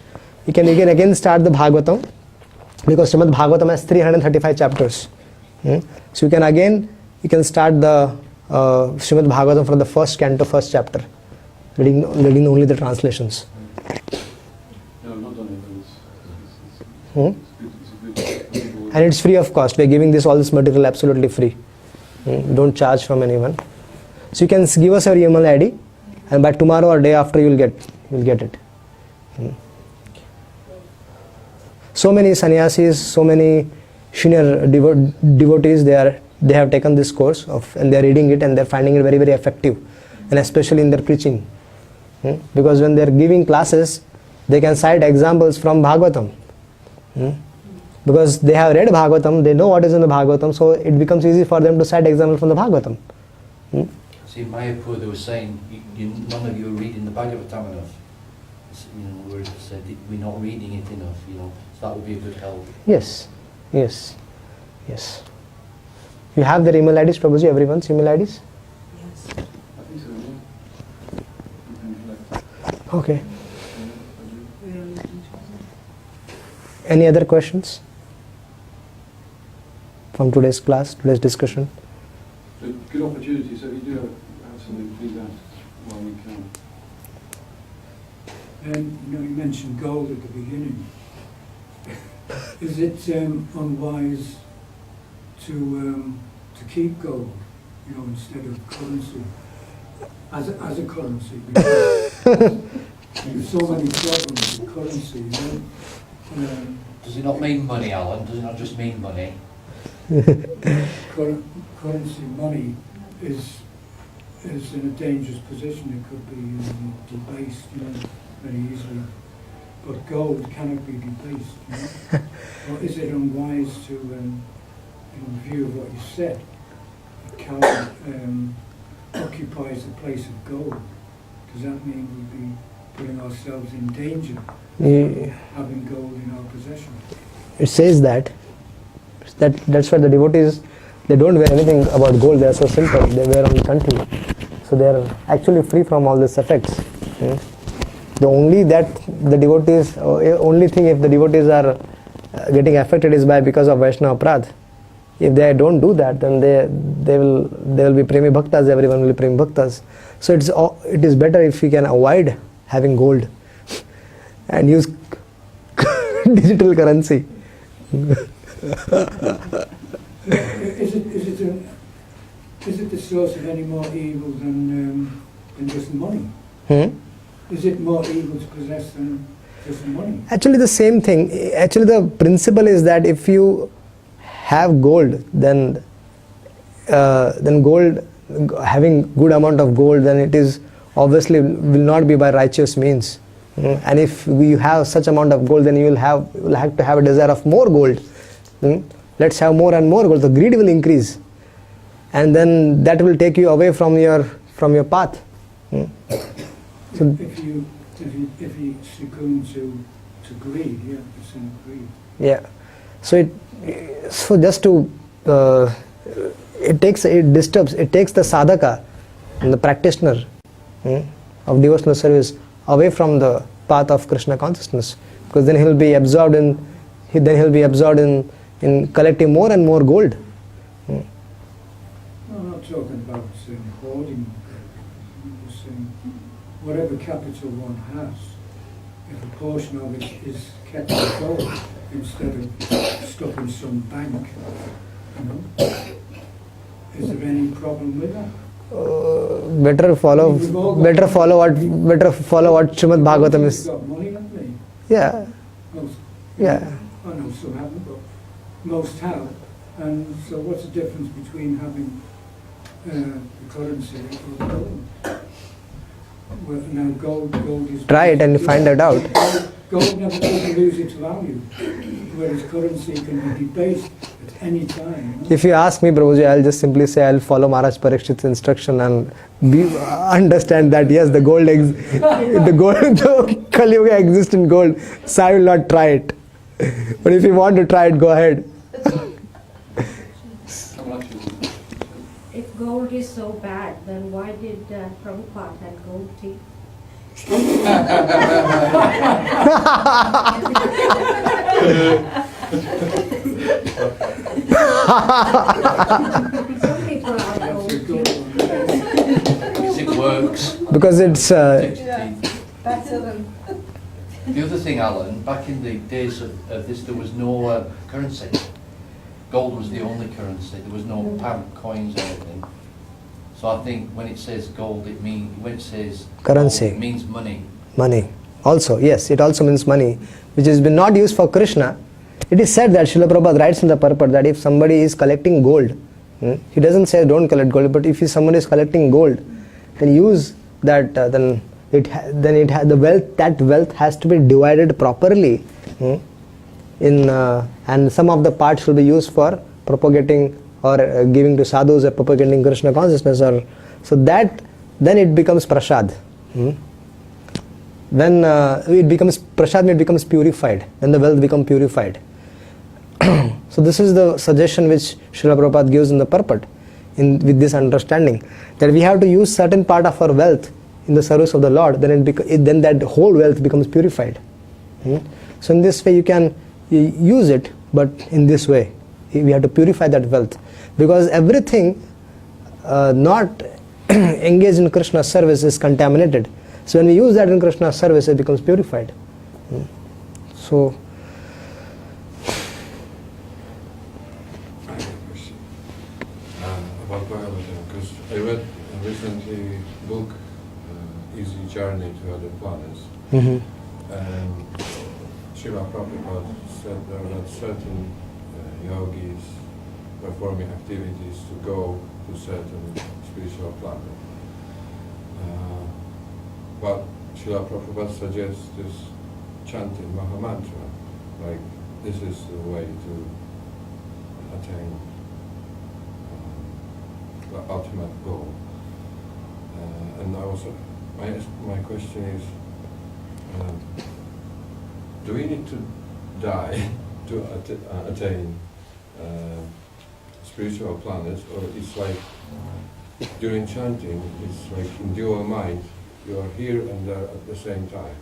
you can again start the Bhagavatam, because Srimad Bhagavatam has 335 chapters. So you can start the Srimad Bhagavatam from the first canto, first chapter, reading only the translations. No, not done it, And it's free of cost. We are giving all this material absolutely free. Don't charge from anyone. So you can give us your email ID, and by tomorrow or day after you'll get it. So many sannyasis, so many senior devotees, they have taken this course and they are reading it and they are finding it very, very effective, and especially in their preaching. Because when they are giving classes, they can cite examples from Bhagavatam. Because they have read Bhagavatam, they know what is in the Bhagavatam, so it becomes easy for them to cite examples from the Bhagavatam. See, Mayapur, they were saying, none of you are reading the Bhagavatam enough. We said we're not reading it enough, so that would be a good help. Yes. You have their email IDs, Prabhuji, everyone's email IDs? I think so, yeah. Okay. Any other questions from today's class, today's discussion? Good opportunity, so if you do have something, please ask while we can. You mentioned gold at the beginning. Is it unwise to keep gold, instead of currency, as a currency? Because there's so many problems with currency. Does it not mean money, Alan? Does it not just mean money? Currency, money, is in a dangerous position. It could be debased, very easily. But gold cannot be debased. Or is it unwise to, in view of what you said, a cow occupies the place of gold? Does that mean we'd be putting ourselves in danger, having gold in our possession? It says that's why the devotees, they don't wear anything about gold. They are so simple. They wear only kanti. So they are actually free from all these effects. The only thing if the devotees are getting affected is because of Vaishnava Prad. If they don't do that, then they will be premi bhaktas. Everyone will be premi bhaktas. So it is better if we can avoid having gold and use digital currency. Is it the source of any more evil than just money? Is it more evil to possess than just money? Actually, the same thing. Actually, the principle is that if you have gold, then gold, having good amount of gold, then it is obviously will not be by righteous means. And if you have such amount of gold, then you will have to have a desire of more gold. Let's have more and more gold. The greed will increase, and then that will take you away from your path. So if you succumb to greed, yeah, the sin of greed. Yeah. So just to it takes the sadhaka and the practitioner of devotional service away from the path of Krishna consciousness, because then he'll be absorbed in collecting more and more gold. No, I'm not talking about hoarding. I'm just saying, whatever capital one has, if a portion of it is kept in gold instead of stuck in some bank, is there any problem with that? Better follow what Srimad Bhagavatam is. Got money, haven't they? Yeah. Most, Yeah. I know some haven't, but most have. And so what's the difference between having the currency or gold? Well, now gold is... Try it and find it out. Gold never doesn't lose its value, whereas currency can be debased at any time. If you ask me, Prabhuji, I'll just simply say I'll follow Maharaj Parikshit's instruction and understand that yes, the Kali Yuga exists in gold, so I will not try it. But if you want to try it, go ahead. If gold is so bad, then why did Prabhupada have gold teeth? Some people are gold teeth. Because it works. Because it's... Better than... The other thing, Alan, back in the days of this, there was no currency. Gold was the only currency. There was no pound coins or anything. So I think when it says gold, when it says currency, gold, it means money. Money. Also, yes, it also means money, which has been not used for Krishna. It is said that Srila Prabhupada writes in the purport that if somebody is collecting gold, he doesn't say don't collect gold, but if somebody is collecting gold, then use that. The wealth has to be divided properly, and some of the parts will be used for propagating or giving to sadhus or propagating Krishna consciousness, or so that then it becomes prasad. When it becomes prasad, it becomes purified. Then the wealth becomes purified. So this is the suggestion which Srila Prabhupada gives in the purport, with this understanding that we have to use certain part of our wealth in the service of the Lord. Then then that whole wealth becomes purified. So in this way you can use it, but in this way we have to purify that wealth, because everything not engaged in Krishna's service is contaminated. So when we use that in Krishna's service, it becomes purified. So about Bhagavatam, because I read recently a book, Easy Journey to Other Planets, and Srila Prabhupada said there are certain yogis performing activities to go to certain spiritual planet. But Srila Prabhupada suggests this chanting Mahamantra, like this is the way to attain the ultimate goal. And also, my question is, do we need to die to attain spiritual planets, or it's like during chanting, it's like in dual mind, you are here and there at the same time?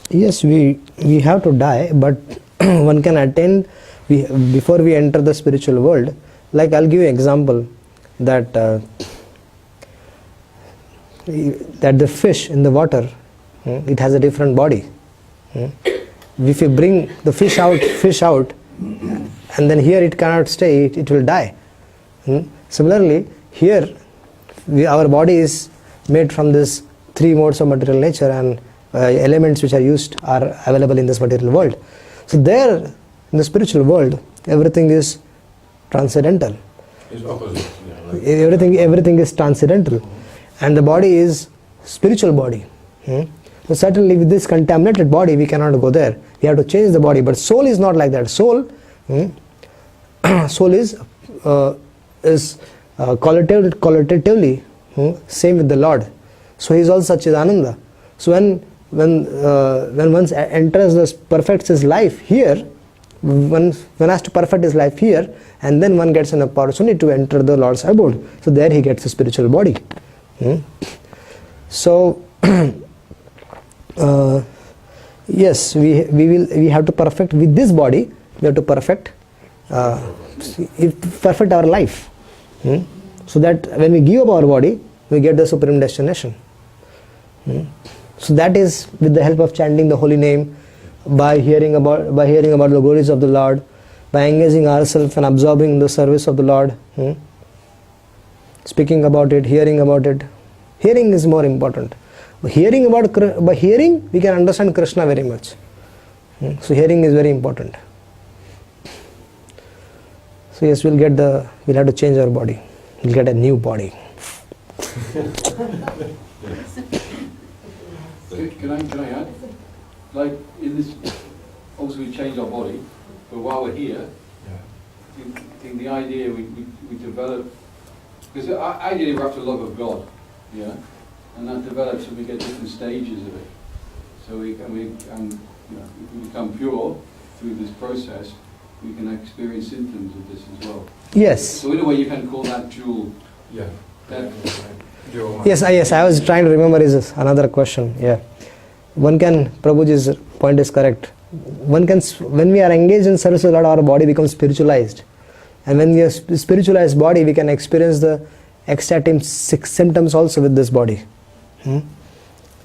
yes, we have to die, but one can attain before we enter the spiritual world, like I'll give you an example that that the fish in the water, it has a different body. If you bring the fish out, and then here it cannot stay, it will die. Similarly, here our body is made from this three modes of material nature, and elements which are used are available in this material world. So there, in the spiritual world, everything is transcendental. It's opposite. Yeah, like Everything is transcendental, and the body is spiritual body. So certainly with this contaminated body we cannot go there. We have to change the body. But soul is not like that. Soul is qualitatively same with the Lord. So he is also Chidananda. So when one enters this, perfects his life here, one has to perfect his life here, and then one gets an opportunity to enter the Lord's abode. So there he gets a spiritual body. So yes, we have to perfect with this body. We have to perfect our life, so that when we give up our body, we get the supreme destination. So that is with the help of chanting the holy name, by hearing about the glories of the Lord, by engaging ourselves and absorbing the service of the Lord, speaking about it, hearing about it. Hearing is more important. By hearing we can understand Krishna very much. So hearing is very important. So yes, we'll have to change our body. We'll get a new body. Can I add? Like in this, obviously we change our body, but while we're here, I think the idea we develop, because ideally we're after love of God, yeah, and that develops and we get different stages of it. So if we become pure through this process, we can experience symptoms of this as well. Yes. So in a way you can call that dual. yeah. That, Yes, I was trying to remember is another question. Yeah. One can, Prabhuji's point is correct. One can, when we are engaged in service of the Lord, our body becomes spiritualized. And when we have spiritualized body, we can experience the ecstatic symptoms also with this body.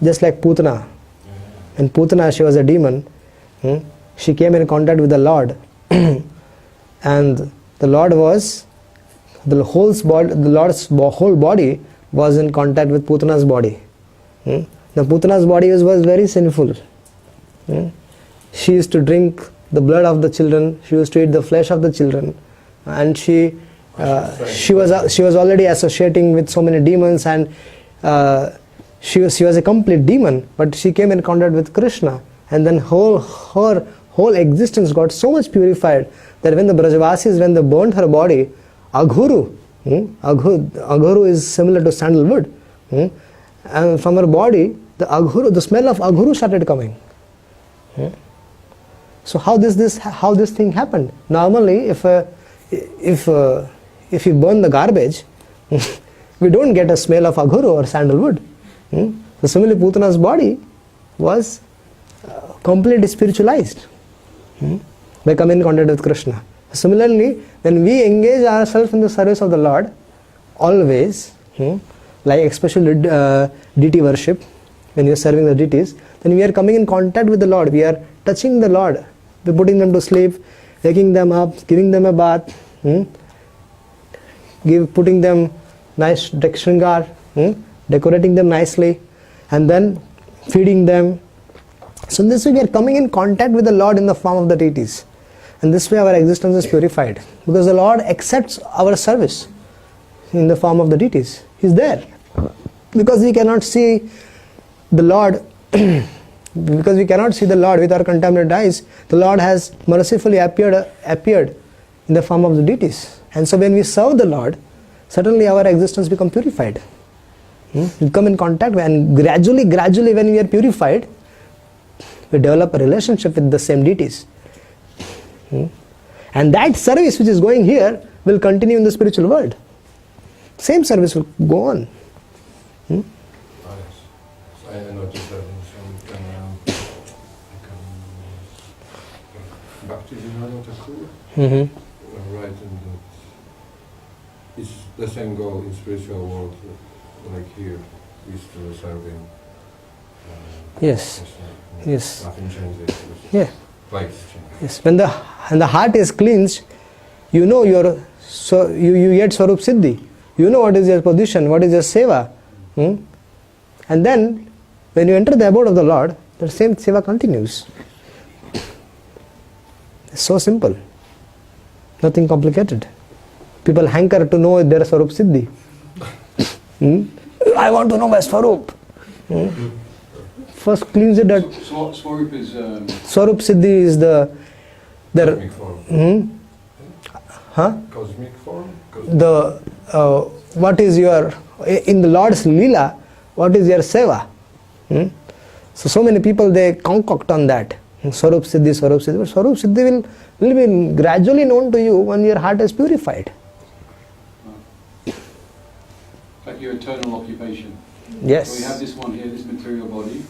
Just like Putana. In Putana, she was a demon. She came in contact with the Lord. And the Lord was, the Lord's whole body was in contact with Putana's body. Now Putana's body was very sinful. She used to drink the blood of the children. She used to eat the flesh of the children, and she was already associating with so many demons, and she was a complete demon. But she came in contact with Krishna, and then her whole existence got so much purified that when the Brajavasis, when they burnt her body, Aghuru is similar to sandalwood, and from her body the smell of Aghuru started coming. So how this thing happened? Normally if you burn the garbage, we don't get a smell of Aghuru or sandalwood. So similarly Putana's body was completely spiritualized by coming in contact with Krishna. Similarly, when we engage ourselves in the service of the Lord, always, like especially deity worship, when you are serving the deities, then we are coming in contact with the Lord. We are touching the Lord. We are putting them to sleep, waking them up, giving them a bath, putting them nice shringar, decorating them nicely, and then feeding them. So in this way we are coming in contact with the Lord in the form of the deities. And this way our existence is purified, because the Lord accepts our service in the form of the deities. He is there. Because we cannot see the Lord, because we cannot see the Lord with our contaminated eyes, the Lord has mercifully appeared in the form of the deities. And so when we serve the Lord, certainly our existence becomes purified. We come in contact, and gradually when we are purified, we develop a relationship with the same deities. And that service which is going here will continue in the spiritual world. Same service will go on. I noticed that in some baptism, right, and that it's the same goal in spiritual world, like here, is to serving. Yes. Krishna. Yes. Nothing changes. Yeah. Place changes. Yes. When the heart is cleansed, you know you get Swarup Siddhi. You know what is your position, what is your seva. And then when you enter the abode of the Lord, the same seva continues. It's so simple. Nothing complicated. People hanker to know their Swarup Siddhi. I want to know my Swarup. First cleanse it. Swarup is... Swarup Siddhi is the Cosmic form. Cosmic form? What is your, in the Lord's Leela, what is your seva? So many people, they concoct on that. Swarup Siddhi. But Swarup Siddhi will be gradually known to you when your heart is purified. Like your eternal occupation. Yes. So we have this one here, this material body,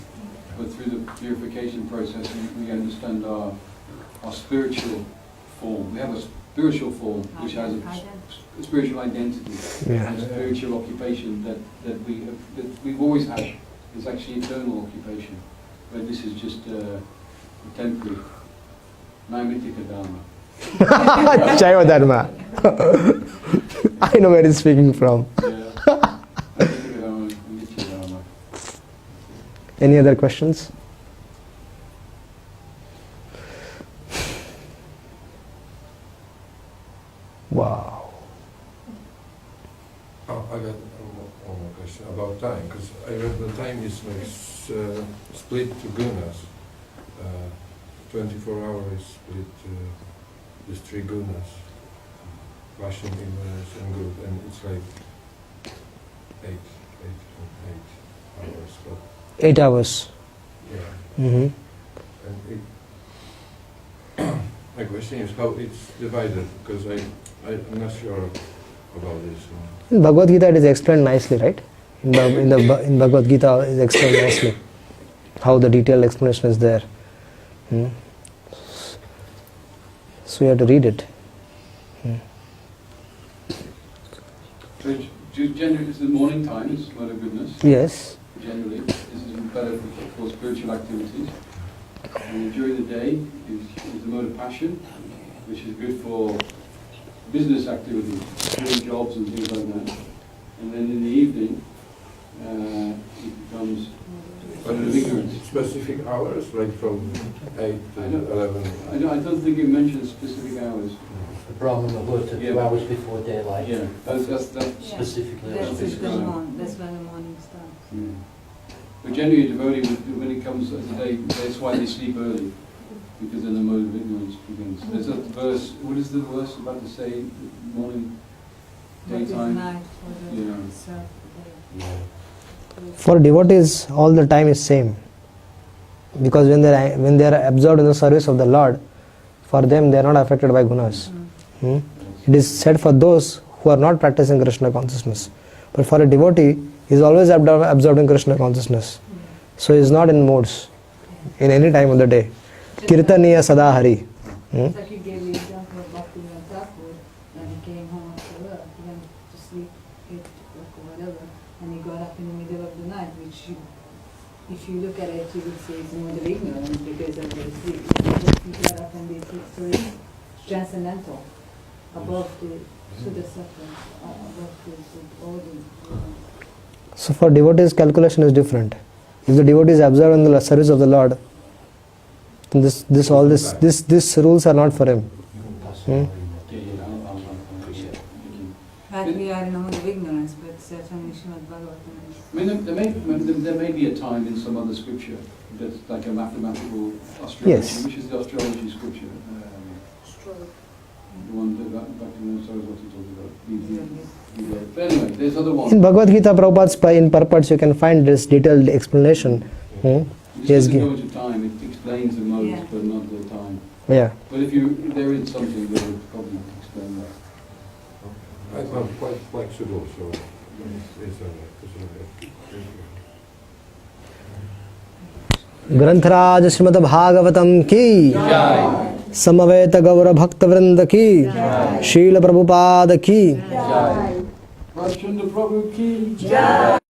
but through the purification process we understand our spiritual form. We have a spiritual form which has a spiritual identity, and a spiritual occupation that we've always had. It's actually eternal occupation, but this is just temporary. Naimittika Dharma. Chaiva Dharma. I know where he's speaking from. Any other questions? Wow. Oh, I got one more question about time, because I read the time is like split to gunas. 24 hours split these 3 gunas, passion, ignorance, and good, and it's like 8 hours. But 8 hours. yeah. And My question is how it's divided, because I'm not sure about this. in Bhagavad Gita it is explained nicely, right? In Bhagavad Gita it is explained nicely. How the detailed explanation is there. So you have to read it. So generally it's the morning time, it's mode of goodness. Yes. Generally, this is better for spiritual activities. And during the day is the mode of passion, which is good for business activities, doing jobs and things like that. And then in the evening, it becomes mode of ignorance. Specific hours, like from 8 to 11? I don't think it mentions specific hours. The Brahman Muhurta, 2 hours before daylight. Yeah, that's Specifically. That's when the morning starts. Yeah. But generally a devotee, when it comes to the day, that's why they sleep early, because then the mode of ignorance begins. There's a verse, what is the verse about to say? Morning, daytime? Night for the Yeah. self-day. For devotees, all the time is same. Because when they are absorbed in the service of the Lord, for them they are not affected by gunas. It is said for those who are not practicing Krishna consciousness. But for a devotee, he is always absorbed in Krishna consciousness. So he is not in modes in any time of the day. Kirtaniya Sada Hari. It's like you gave the example of Bhaktivinoda Thakur, and he came home after work, he went to sleep, 8 o'clock or whatever, and he got up in the middle of the night, which if you look at it, you would say it's more of ignorance because of the sleep. He got up and they sleep, so it's transcendental, above the Suddha Sattva, above the body. So for devotees, calculation is different. If the devotee is absorbed in the service of the Lord, then these rules are not for him. Right, we are in a mode of ignorance, but certainly Srimad Bhagavatam. I mean, there may be a time in some other scripture that's like a mathematical astrology. Yes. Which is the astrology scripture? The one that Bhaktivinoda Saraswati talked about. But anyway, there's other ones. In Bhagavad Gita, Prabhupada's in purports, you can find this detailed explanation. It doesn't go into time, it explains the modes, Yeah. but not the time. Yeah. But if there is something that would probably explain that. I'm quite flexible, so Grantaraj Srimad Bhagavatam ki. Jai. समवेत गौर भक्त वृंद की, शील प्रभुपाद की। Bhaktivinoda Prabhu ki.